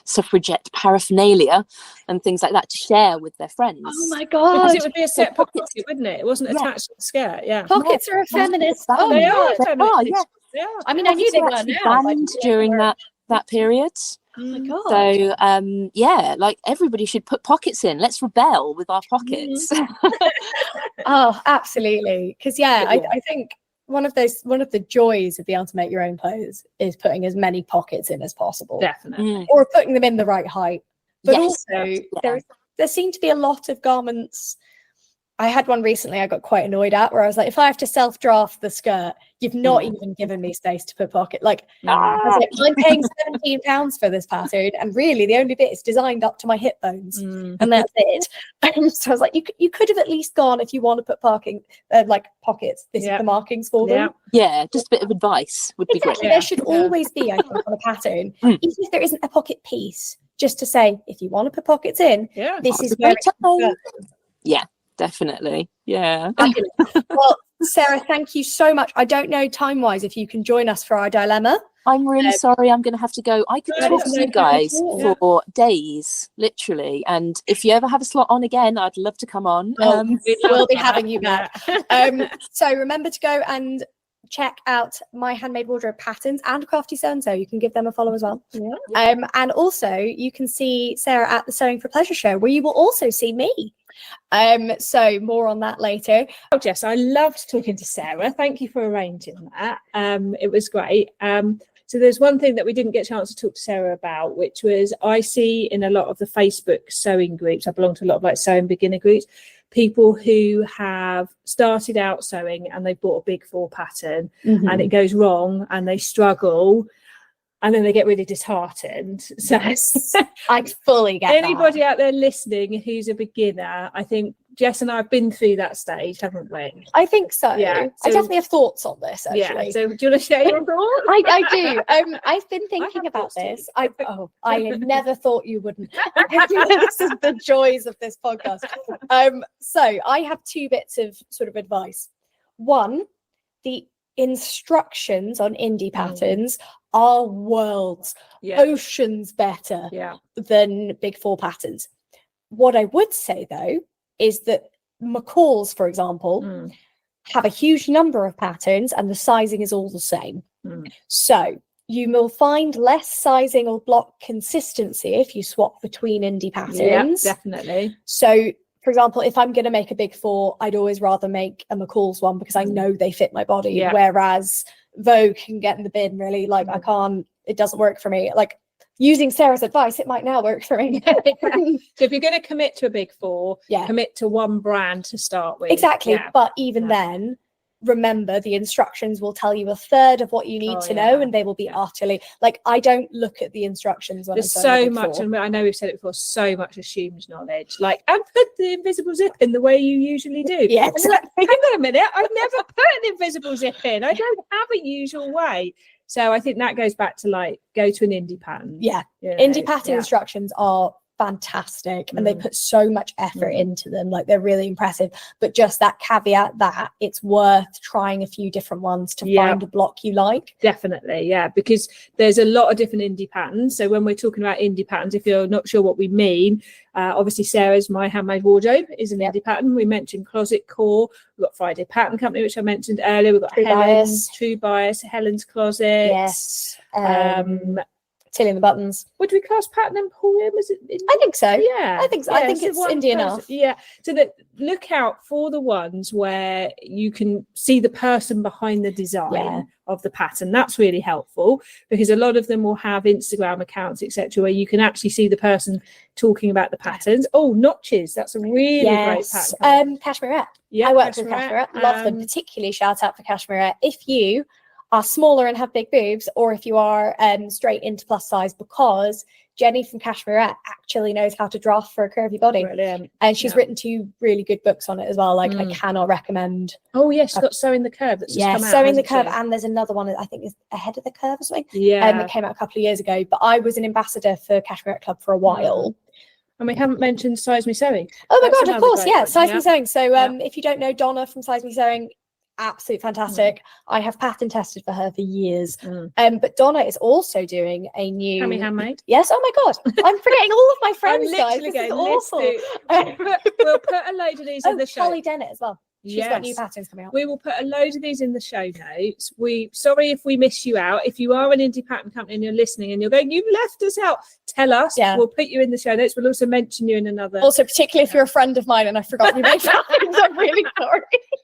suffragette paraphernalia and things like that to share with their friends. Oh my god, because it would be a separate pocket, wouldn't it? It wasn't attached to the skirt. Pockets are a feminist. They are. I mean, I knew they were banned during that period. Oh my god. So like everybody should put pockets in. Let's rebel with our pockets. Oh, absolutely. Because I think one of the joys of being able to make your own clothes is putting as many pockets in as possible. Definitely. Or putting them in the right height. But also there seem to be a lot of garments. I had one recently I got quite annoyed at, where I was like, if I have to self-draft the skirt, you've not even given me space to put pocket. Like, I was like, I'm paying £17 for this pattern, and really the only bit is designed up to my hip bones, and that's it. So I was like, you could have at least gone, if you want to put pockets, this is the markings for them. Yeah, just a bit of advice would be great. There should always be, I think, on a pattern, even if there isn't a pocket piece, just to say, if you want to put pockets in, this is where it's definitely. Yeah. Well, Sarah, thank you so much. I don't know time-wise if you can join us for our dilemma. I'm really sorry, I'm going to have to go. I could talk to you guys for days, literally. And if you ever have a slot on again, I'd love to come on. We'll be having you back. So remember to go and check out My Handmade Wardrobe Patterns and Crafty So-and-So. You can give them a follow as well. And also you can see Sarah at the Sewing for Pleasure show, where you will also see me. So more on that later. Oh, Jess, I loved talking to Sarah. Thank you for arranging that. It was great. So there's one thing that we didn't get a chance to talk to Sarah about, which was I see in a lot of the Facebook sewing groups, I belong to a lot of like sewing beginner groups, people who have started out sewing and they've bought a big 4 pattern and it goes wrong and they struggle and then they get really disheartened. So I fully get anybody out there listening who's a beginner, I think Jess and I have been through that stage, haven't we? I think so. Yeah, I definitely have thoughts on this, actually. Yeah. So do you want to share your thoughts? I do. I've been thinking about this. I never thought you wouldn't. This is the joys of this podcast. So I have 2 bits of sort of advice. One, the instructions on indie patterns are worlds, oceans better than big 4 patterns. What I would say, though, is that McCall's, for example, have a huge number of patterns and the sizing is all the same. So you will find less sizing or block consistency if you swap between indie patterns. Yeah, definitely. So, for example, if I'm going to make a big 4, I'd always rather make a McCall's one because I know they fit my body. Whereas Vogue can get in the bin, really. Like, I can't, it doesn't work for me. Like, using Sarah's advice, it might now work for me. So if you're going to commit to a big 4, commit to one brand to start with. Exactly. Yeah. But even then, remember the instructions will tell you a third of what you need to know, and they will be utterly like, I don't look at the instructions when there's so much, and I know we've said it before, so much assumed knowledge, like, and put the invisible zip in the way you usually do. Yes. Like, hang on a minute, I've never put an invisible zip in. I don't have a usual way. So I think that goes back to like, go to an indie pattern. Yeah. Indie pattern instructions are fantastic and they put so much effort into them. Like, they're really impressive. But just that caveat that it's worth trying a few different ones to find a block you like. Definitely, yeah, because there's a lot of different indie patterns. So when we're talking about indie patterns, if you're not sure what we mean, obviously Sarah's My Handmade Wardrobe is an indie pattern. We mentioned Closet Core. We've got Friday Pattern Company, which I mentioned earlier. We've got True Bias, Helen's Closet. Yes. Tilly and the Buttons. Would we class Pattern Emporium? Is it indie? I think so. Yeah, I think so. I think it's indie enough. Yeah. So that look out for the ones where you can see the person behind the design of the pattern. That's really helpful because a lot of them will have Instagram accounts, etc., where you can actually see the person talking about the patterns. Oh, Notches. That's a really great pattern. Cashmerette. Yeah, I work with Cashmerette. Love them. Particularly shout out for Cashmerette. If you are smaller and have big boobs, or if you are straight into plus size, because Jenny from Cashmerette actually knows how to draft for a curvy body. Brilliant. And she's written 2 really good books on it as well. Like, I cannot recommend. Oh, yes, she's got Sewing the Curve. That's just come out, Sewing the Curve. And there's another one, I think is Ahead of the Curve or something. Yeah. It came out a couple of years ago. But I was an ambassador for Cashmerette Club for a while. And we haven't mentioned Size Me Sewing. Oh my God, of course, Size Me Sewing. So if you don't know Donna from Size Me Sewing, absolutely fantastic. I have pattern tested for her for years. But Donna is also doing a new Tammy Handmade. Yes. Oh my God, I'm forgetting all of my friends, guys. This is awful. We'll put a load of these in the show. Holly Dennett as well. She's got new patterns coming out. We will put a load of these in the show notes. Sorry if we miss you out. If you are an indie pattern company and you're listening and you're going, you've left us out, tell us. We'll put you in the show notes. We'll also mention you in another. Also, particularly if you're a friend of mine and I forgot you made patterns, I'm really sorry.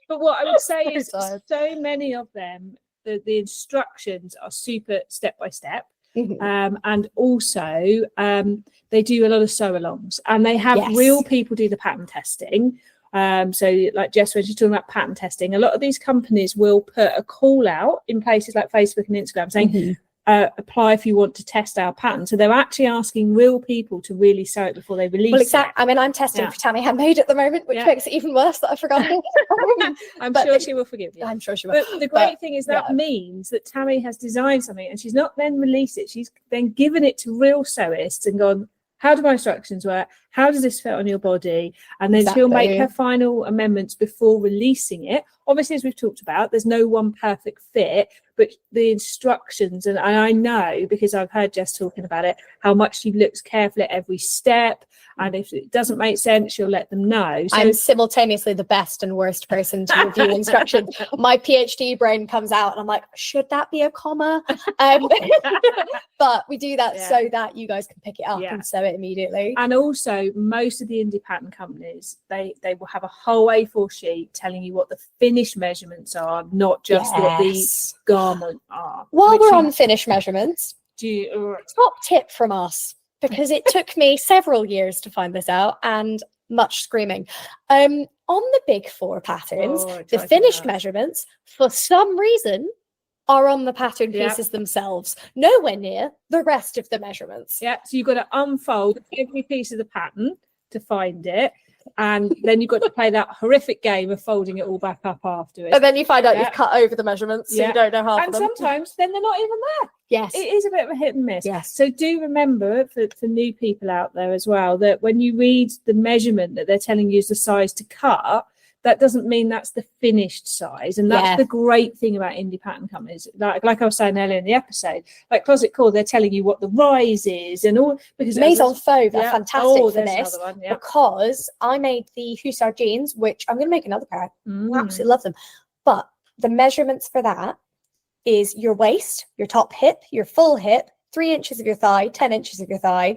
But what I would say is so many of them, the instructions are super step by step. And also they do a lot of sew-alongs and they have real people do the pattern testing. So like Jess, when she's talking about pattern testing, a lot of these companies will put a call out in places like Facebook and Instagram saying, apply if you want to test our pattern. So they're actually asking real people to really sew it before they release it. I mean, I'm testing for Tammy Handmade at the moment, which makes it even worse that I forgot. I'm sure she will forgive you. I'm sure she will. But the great thing is that means that Tammy has designed something and she's not then released it. She's then given it to real sewists and gone, how do my instructions work? How does this fit on your body? And then she'll make her final amendments before releasing it obviously, as we've talked about, there's no one perfect fit, but the instructions, and I know because I've heard Jess talking about it, how much she looks carefully at every step. And if it doesn't make sense, she'll let them know. So I'm simultaneously the best and worst person to review instructions. My PhD brain comes out and I'm like, should that be a comma? But we do that so that you guys can pick it up and sew it immediately. And also, most of the indie pattern companies, they will have a whole A4 sheet telling you what the finished measurements are, not just what the garment are. While we're on finished measurements, top top tip from us, because it took me several years to find this out and much screaming. On the big 4 patterns, the finished measurements, for some reason, are on the pattern pieces themselves, nowhere near the rest of the measurements. Yeah, so you've got to unfold every piece of the pattern to find it. And then you've got to play that horrific game of folding it all back up afterwards. And then you find out you've cut over the measurements, so you don't know half of them. And sometimes then they're not even there. Yes. It is a bit of a hit and miss. Yes. So do remember, for new people out there as well, that when you read the measurement that they're telling you is the size to cut, that doesn't mean that's the finished size. And that's the great thing about indie pattern companies. Like I was saying earlier in the episode, like Closet Core, they're telling you what the rise is and all. Because Maison Fauve are fantastic for this, one, because I made the Hussard jeans, which I'm going to make another pair. I absolutely love them. But the measurements for that is your waist, your top hip, your full hip, 3 inches of your thigh, 10 inches of your thigh,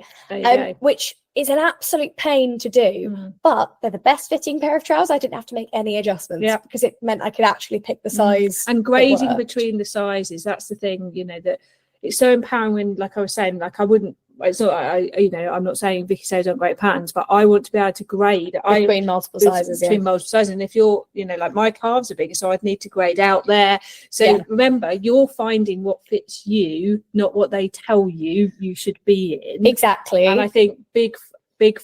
which is an absolute pain to do, but they're the best fitting pair of trousers. I didn't have to make any adjustments because it meant I could actually pick the size. And grading between the sizes, that's the thing, that it's so empowering when, like I was saying, like it's not, I'm not saying Vicky says don't great patterns, but I want to be able to grade between multiple sizes. Between multiple sizes. And if you're, like my calves are bigger, so I'd need to grade out there. So remember, you're finding what fits you, not what they tell you should be in. Exactly. And I think big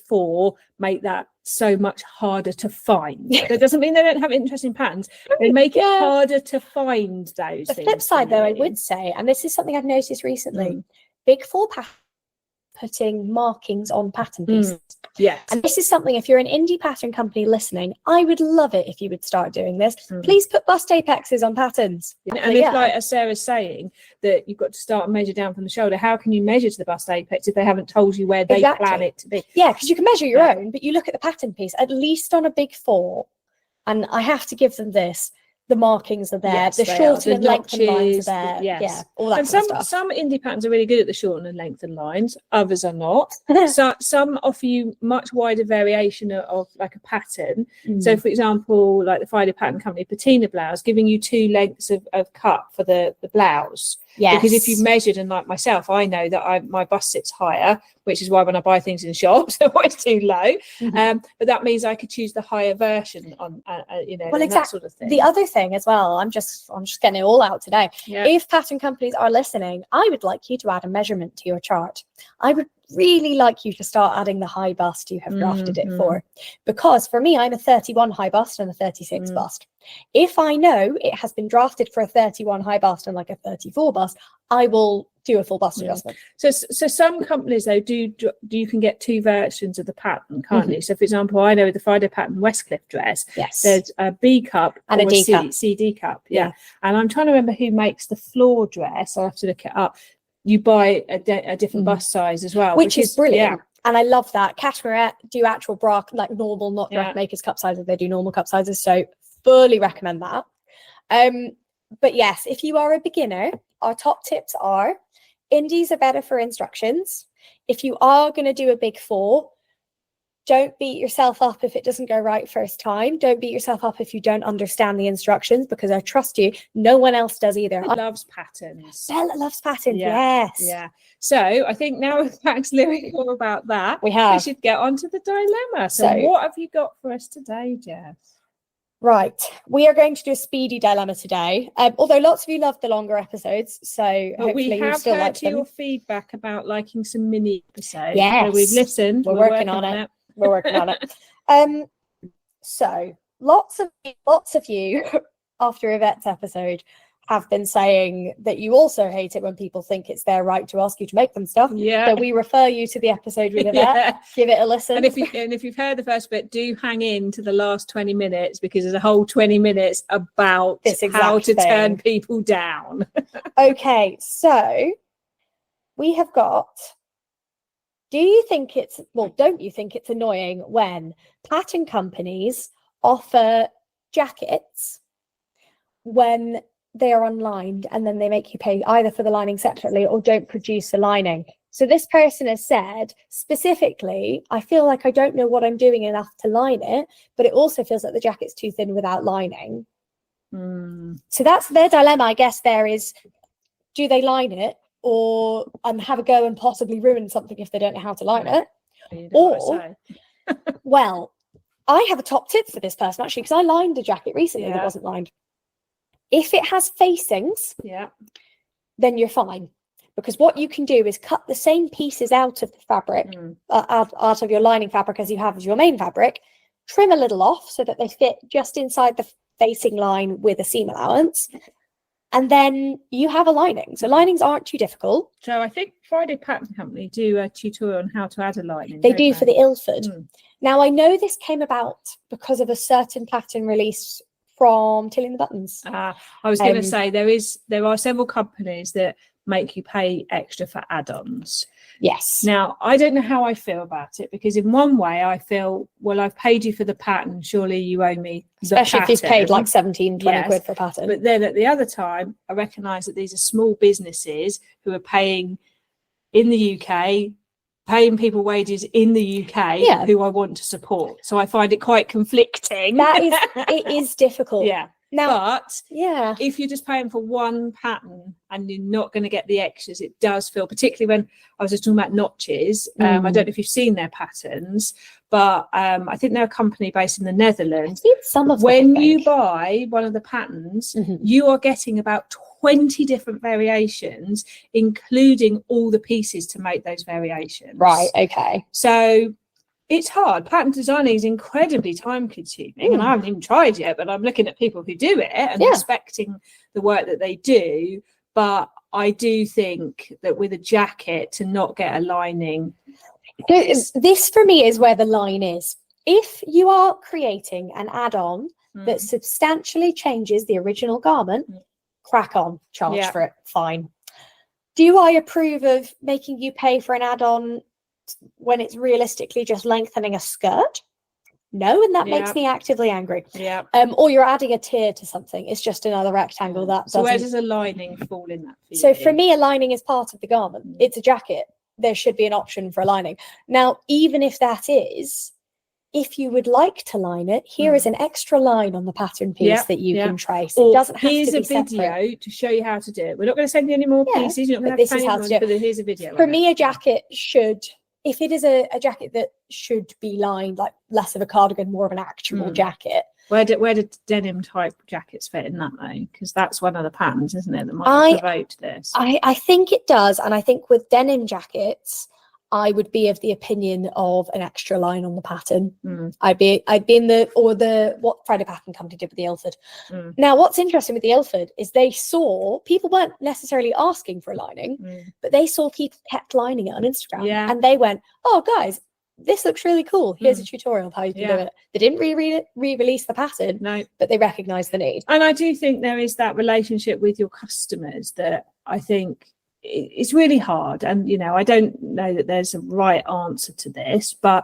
4 make that so much harder to find. That doesn't mean they don't have interesting patterns. They make it harder to find those things. The flip side, though, I would say, and this is something I've noticed recently, big 4 putting markings on pattern pieces. Yes. And this is something, if you're an indie pattern company listening, I would love it if you would start doing this. Please put bust apexes on patterns. And if, like as Sarah's saying, that you've got to start and measure down from the shoulder, how can you measure to the bust apex if they haven't told you where they plan it to be? Yeah, because you can measure your own, but you look at the pattern piece, at least on a big 4, and I have to give them this, the markings are there, the shorten and lengthen lines are there, all that and kind of stuff. Some indie patterns are really good at the shorten and lengthen lines, others are not. So some offer you much wider variation of like a pattern. So for example, like the Friday Pattern Company patina blouse, giving you 2 lengths of cut for the blouse. Because if you've measured, and like myself, I know that my bust sits higher, which is why when I buy things in shops, they're always too low. But that means I could choose the higher version on, that sort of thing. The other thing as well, I'm just getting it all out today. If pattern companies are listening, I would like you to add a measurement to your chart. I would really like you to start adding the high bust you have drafted it for, because for me, I'm a 31 high bust and a 36 bust. If I know it has been drafted for a 31 high bust and like a 34 bust, I will do a full bust adjustment. So some companies though you can get 2 versions of the pattern, can't you? So for example, I know with the Friday Pattern Westcliff dress, there's a B cup and a D cup. CD cup, and I'm trying to remember who makes the floor dress. I'll have to look it up. You buy a different bust size as well, which is brilliant. And I love that. Cashmere do actual bra, like normal, not dressmakers cup sizes. They do normal cup sizes. So fully recommend that. But yes, if you are a beginner, our top tips are indies are better for instructions. If you are going to do a big 4, don't beat yourself up if it doesn't go right first time. Don't beat yourself up if you don't understand the instructions, because I trust you, no one else does either. Bella loves patterns. Bella loves patterns, yes. Yeah. So I think now with Max lyrical about that, we should get on to the dilemma. So what have you got for us today, Jess? Right, we are going to do a speedy dilemma today. Although lots of you love the longer episodes, so hopefully you still like them. Your feedback about liking some mini episodes. Yes, so we've listened. We're working on it. We're working on it. So lots of you after Yvette's episode have been saying that you also hate it when people think it's their right to ask you to make them stuff. Yeah. So we refer you to the episode with Yvette. Give it a listen. And if you've heard the first bit, do hang in to the last 20 minutes, because there's a whole 20 minutes about how to turn people down. Okay, so we have got, don't you think it's annoying when pattern companies offer jackets when they are unlined, and then they make you pay either for the lining separately or don't produce the lining? So this person has said specifically, I feel like I don't know what I'm doing enough to line it, but it also feels like the jacket's too thin without lining. So that's their dilemma, I guess. There is, do they line it or have a go and possibly ruin something if they don't know how to line it? Or, well, I have a top tip for this person, actually, because I lined a jacket recently that wasn't lined. If it has facings, then you're fine. Because what you can do is cut the same pieces out of the fabric, out of your lining fabric as you have as your main fabric, trim a little off so that they fit just inside the facing line with a seam allowance, and then you have a lining. So linings aren't too difficult. So I think Friday Pattern Company do a tutorial on how to add a lining. They do for the Ilford. Now, I know this came about because of a certain pattern release from Tilly and the Buttons. I was going to say there are several companies that make you pay extra for add-ons. Yes. Now, I don't know how I feel about it, because in one way I feel, well, I've paid you for the pattern, surely you owe me the Especially pattern. if you've paid like 17, 20 quid for a pattern. But then at the other time, I recognise that these are small businesses who are paying in the UK, paying people wages in the UK, who I want to support. So I find it quite conflicting. It is difficult. Now, but if you're just paying for one pattern and you're not going to get the extras, it does feel, particularly when I was just talking about Notches. I don't know if you've seen their patterns, but I think they're a company based in the Netherlands. I've seen some of them. When you buy one of the patterns, you are getting about 20 different variations, including all the pieces to make those variations. Right, okay. So it's hard. Pattern designing is incredibly time consuming, and I haven't even tried yet, but I'm looking at people who do it and respecting the work that they do. But I do think that with a jacket, to not get a lining. This for me is where the line is. If you are creating an add-on that substantially changes the original garment, crack on, charge for it, fine. Do I approve of making you pay for an add-on when it's realistically just lengthening a skirt? No, and that makes me actively angry. Or you're adding a tier to something. It's just another rectangle that So where does a lining fall in that for you? So for me, a lining is part of the garment. It's a jacket. There should be an option for a lining. Now, even if that is, if you would like to line it, here is an extra line on the pattern piece that you can trace. It doesn't have to be separate. Here's a video to show you how to do it. We're not going to send you any more pieces. You're not going to have to how to do it. But here's a video. For me, a jacket should, if it is a jacket that should be lined, like less of a cardigan, more of an actual jacket. Where do denim type jackets fit in that though? Because that's one of the patterns, isn't it, that might have provoked this? I think it does, and I think with denim jackets, I would be of the opinion of an extra line on the pattern. I'd be in what Friday Pattern Company did with the Ilford. Now, what's interesting with the Ilford is they saw people weren't necessarily asking for a lining, but they saw people kept lining it on Instagram, and they went, "Oh, guys, this looks really cool. Here's a tutorial of how you can do it." They didn't re-release the pattern, but they recognised the need. And I do think there is that relationship with your customers that I think it's really hard. And, you know, I don't know that there's a right answer to this, but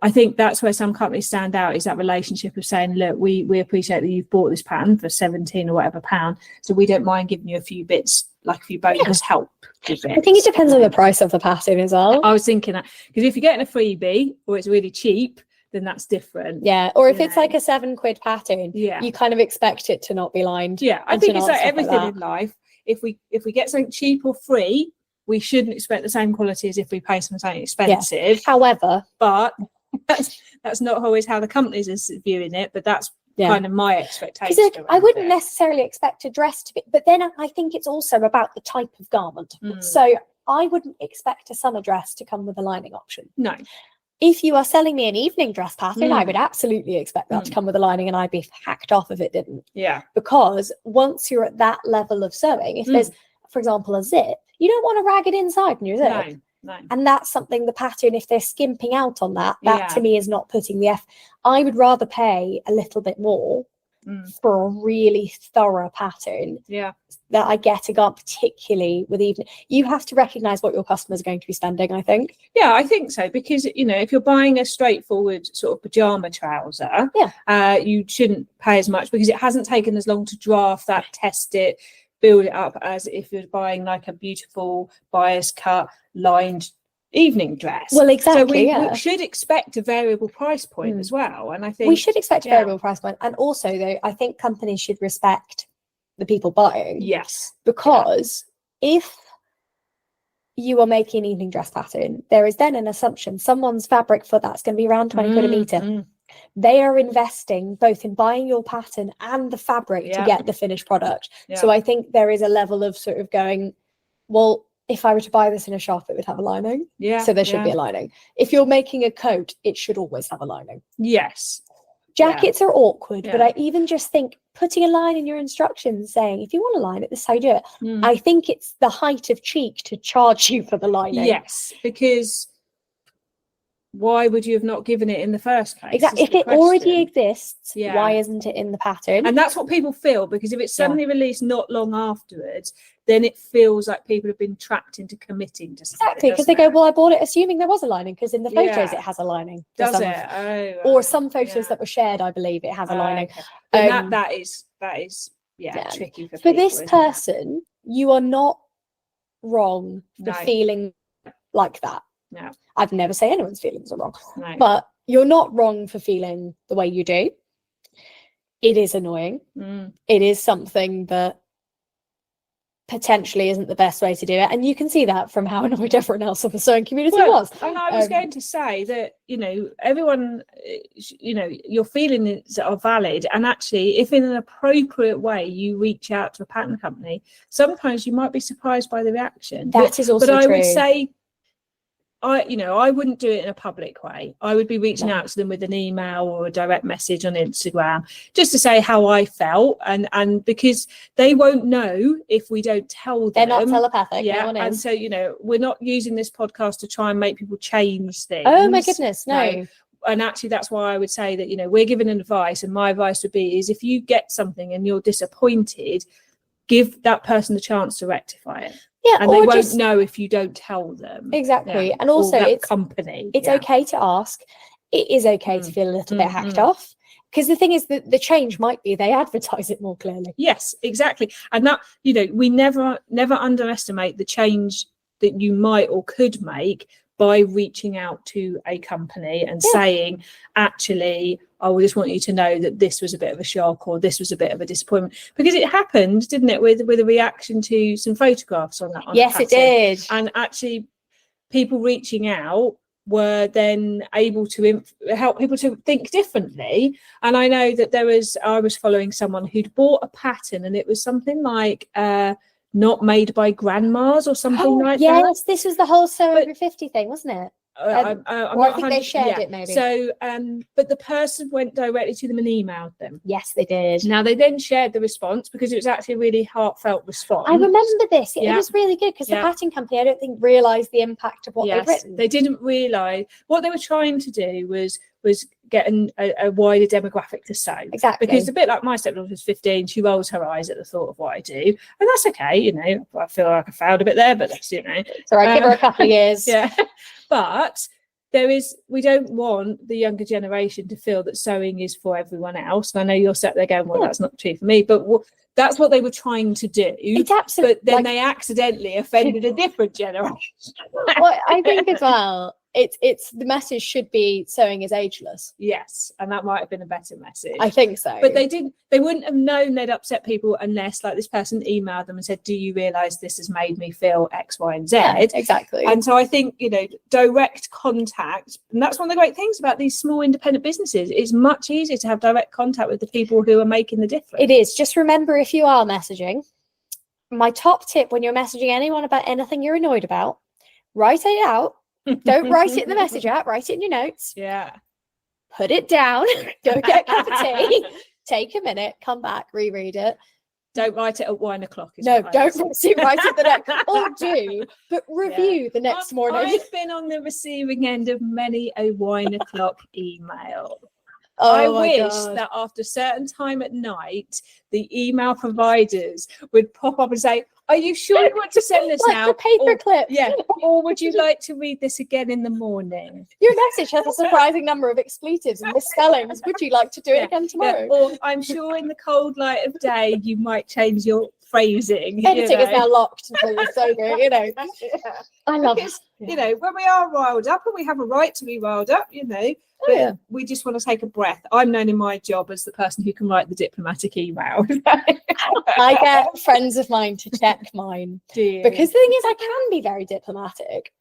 I think that's where some companies stand out, is that relationship of saying, look, we appreciate that you've bought this pattern for 17 or whatever pound, so we don't mind giving you a few bits, like a few bonus help with it. I think it depends on the price of the pattern as well. I was thinking that, because if you're getting a freebie or it's really cheap, then that's different. Or if it's like a £7 pattern, you kind of expect it to not be lined. I think it's like everything in life. If we get something cheap or free, we shouldn't expect the same quality as if we pay something expensive. However, but that's not always how the companies are viewing it, but that's kind of my expectation. I wouldn't necessarily expect a dress to be, but then I think it's also about the type of garment. So I wouldn't expect a summer dress to come with a lining option. No. If you are selling me an evening dress pattern, I would absolutely expect that to come with a lining, and I'd be hacked off if it didn't. Yeah. Because once you're at that level of sewing, if there's, for example, a zip, you don't want a ragged inside in your zip. No. And that's something, the pattern, if they're skimping out on that, to me is not putting the I would rather pay a little bit more for a really thorough pattern that I get a garment, particularly with evening. You have to recognize what your customers are going to be spending, I think. Yeah, I think so, because if you're buying a straightforward sort of pajama trouser, you shouldn't pay as much, because it hasn't taken as long to draft that, test it, build it up, as if you're buying like a beautiful bias cut lined evening dress. Well, exactly. So we should expect a variable price point as well, and I think we should expect a variable price point. And also, though, I think companies should respect the people buying. Yes, because if you are making an evening dress pattern, there is then an assumption someone's fabric for that's going to be around 20 quid a meter. They are investing both in buying your pattern and the fabric to get the finished product. So I think there is a level of sort of going, well, if I were to buy this in a shop, it would have a lining. So there should be a lining. If you're making a coat, it should always have a lining. Yes. Jackets are awkward, but I even just think putting a line in your instructions saying, if you want a line, this is how you do it. I think it's the height of cheek to charge you for the lining. Yes, because why would you have not given it in the first place? Exactly. If it already exists, why isn't it in the pattern? And that's what people feel, because if it's suddenly released not long afterwards, then it feels like people have been trapped into committing to something. Exactly, because they go, well, I bought it assuming there was a lining, because in the photos it has a lining. Does it? Or some photos that were shared, I believe it has a lining. Okay. And that is tricky for people, this person. You are not wrong for feeling like that. No. I'd never say anyone's feelings are wrong. No. But you're not wrong for feeling the way you do. It is annoying. It is something that potentially isn't the best way to do it. And you can see that from how annoyed everyone else of the sewing community was. And I was going to say that, everyone, your feelings are valid. And actually, if in an appropriate way you reach out to a pattern company, sometimes you might be surprised by the reaction. That is also true. But I would say, I wouldn't do it in a public way. I would be reaching out to them with an email or a direct message on Instagram, just to say how I felt, and because they won't know if we don't tell them. They're not telepathic. Yeah, and so we're not using this podcast to try and make people change things. Oh my goodness, no. And actually, that's why I would say that we're giving advice, and my advice would be is if you get something and you're disappointed, give that person the chance to rectify it. Yeah, and they won't know if you don't tell them. Exactly. Yeah. And also it's okay to ask. It is okay to feel a little bit hacked off. Because the thing is that the change might be they advertise it more clearly. Yes, exactly. And that, we never underestimate the change that you might or could make by reaching out to a company and saying, actually, I just want you to know that this was a bit of a shock, or this was a bit of a disappointment, because it happened, didn't it, with a reaction to some photographs on that. Yes, it did. And actually, people reaching out were then able to help people to think differently. And I know that I was following someone who'd bought a pattern, and it was something like not made by grandmas or something like that. Yes, this was the whole sew over 50 thing, wasn't it? I think they shared it maybe. So, but the person went directly to them and emailed them. Yes, they did. Now they then shared the response, because it was actually a really heartfelt response. I remember this. It was really good, because the pattern company, I don't think, realised the impact of what they'd written. They didn't realise what they were trying to do was get a wider demographic to sew. Exactly. Because a bit like my stepdaughter was 15, she rolls her eyes at the thought of what I do, and that's okay. I feel like I failed a bit there, but that's So I give her a couple of years. But we don't want the younger generation to feel that sewing is for everyone else. And I know you're sat there going, well, that's not true for me, but that's what they were trying to do. It's absolutely. But then they accidentally offended a different generation. Well, I think as well, it's the message should be sewing is ageless. Yes, and that might have been a better message. I think so. But they wouldn't have known they'd upset people unless, like, this person emailed them and said, do you realise this has made me feel X, Y, and Z? Yeah, exactly. And so I think, direct contact, and that's one of the great things about these small independent businesses. It's much easier to have direct contact with the people who are making the difference. It is. Just remember, if you are messaging, my top tip when you're messaging anyone about anything you're annoyed about, write it out Don't write it in the message app, write it in your notes. Yeah. Put it down, go get a cup of tea, take a minute, come back, reread it. Don't write it at 1 o'clock. No, don't write it the next, or do, but review the next morning. I've been on the receiving end of many a 1 o'clock email. Oh, I my wish God. that after a certain time at night, the email providers would pop up and say, "Are you sure you want to send this like now?" the paper clip. Yeah. Or would you like to read this again in the morning? Your message has a surprising number of expletives and misspellings. Would you like to do it again tomorrow? Yeah. Or I'm sure in the cold light of day, you might change your phrasing. Editing is now locked until you're sober, you know. I love it. You know, when we are riled up, and we have a right to be riled up, you know, Oh, yeah. we just want to take a breath. I'm known in my job as the person who can write the diplomatic email. I get friends of mine to check mine. Dear. Because the thing is, I can be very diplomatic,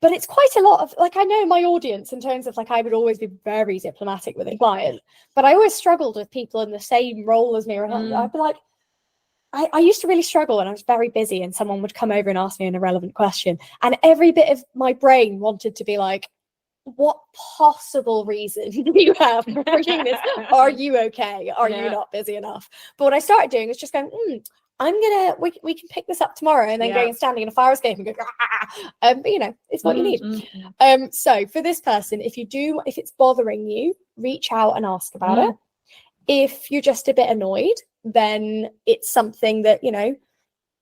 but it's quite a lot of, like, I know my audience in terms of, like, I would always be very diplomatic with a client, but I always struggled with people in the same role as me. I'd be like, I used to really struggle when I was very busy and someone would come over and ask me an irrelevant question, and every bit of my brain wanted to be like, what possible reason do you have for doing this? Are you okay? Are you not busy enough? But what I started doing was just going, we can pick this up tomorrow, and then going and standing in a fire escape and go, but you know, it's what you need. So for this person, if it's bothering you, reach out and ask about it. If you're just a bit annoyed, then it's something that, you know,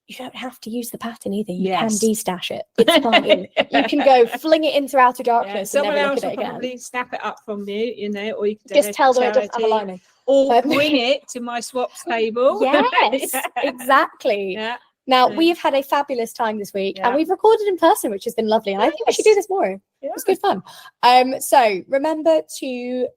you don't have to use the pattern either. You can de-stash it. It's fine. You can go fling it into outer darkness and never look at it again. Probably snap it up from you, you know, or you can just tell them it doesn't have a lining. Or bring it to my swaps table. Yes, exactly. Yeah. Now, we've had a fabulous time this week, and we've recorded in person, which has been lovely. And I think we should do this more. Yeah. It's good fun. So remember to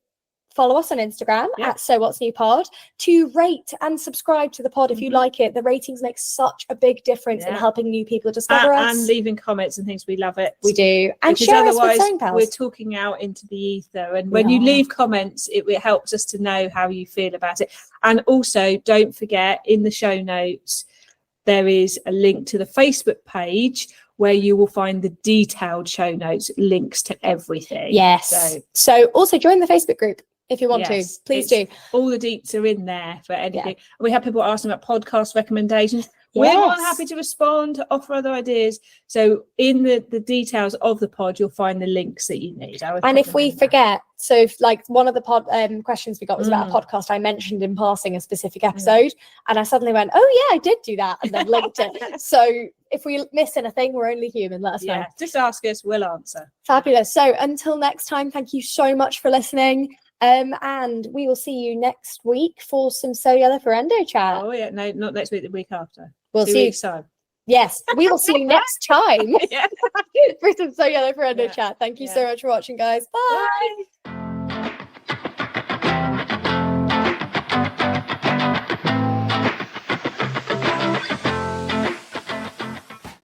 follow us on Instagram at So What's New Pod, to rate and subscribe to the pod if you like it. The ratings make such a big difference in helping new people discover us. And leaving comments and things. We love it. We do. And because share us with otherwise Sewing Pals. we're talking out into the ether. And when you leave comments, it helps us to know how you feel about it. And also, don't forget, in the show notes, there is a link to the Facebook page where you will find the detailed show notes, links to everything. Yes. So also join the Facebook group. If you want to, please do. All the deets are in there for anything. We have people asking about podcast recommendations. We're more than happy to respond, to offer other ideas. So in the details of the pod, you'll find the links that you need. And if we forget, so if, like, one of the pod questions we got was about a podcast, I mentioned in passing a specific episode, and I suddenly went, oh yeah, I did do that, and then linked it. So if we miss anything, we're only human. Let us know. Just ask us, we'll answer. Fabulous. So until next time, thank you so much for listening. And we will see you next week for some So Yellow for Endo chat. Oh yeah, no, not next week, the week after. We'll 2 see weeks time. Yes, we will see you next time for some So Yellow for Endo chat. Thank you so much for watching, guys. Bye.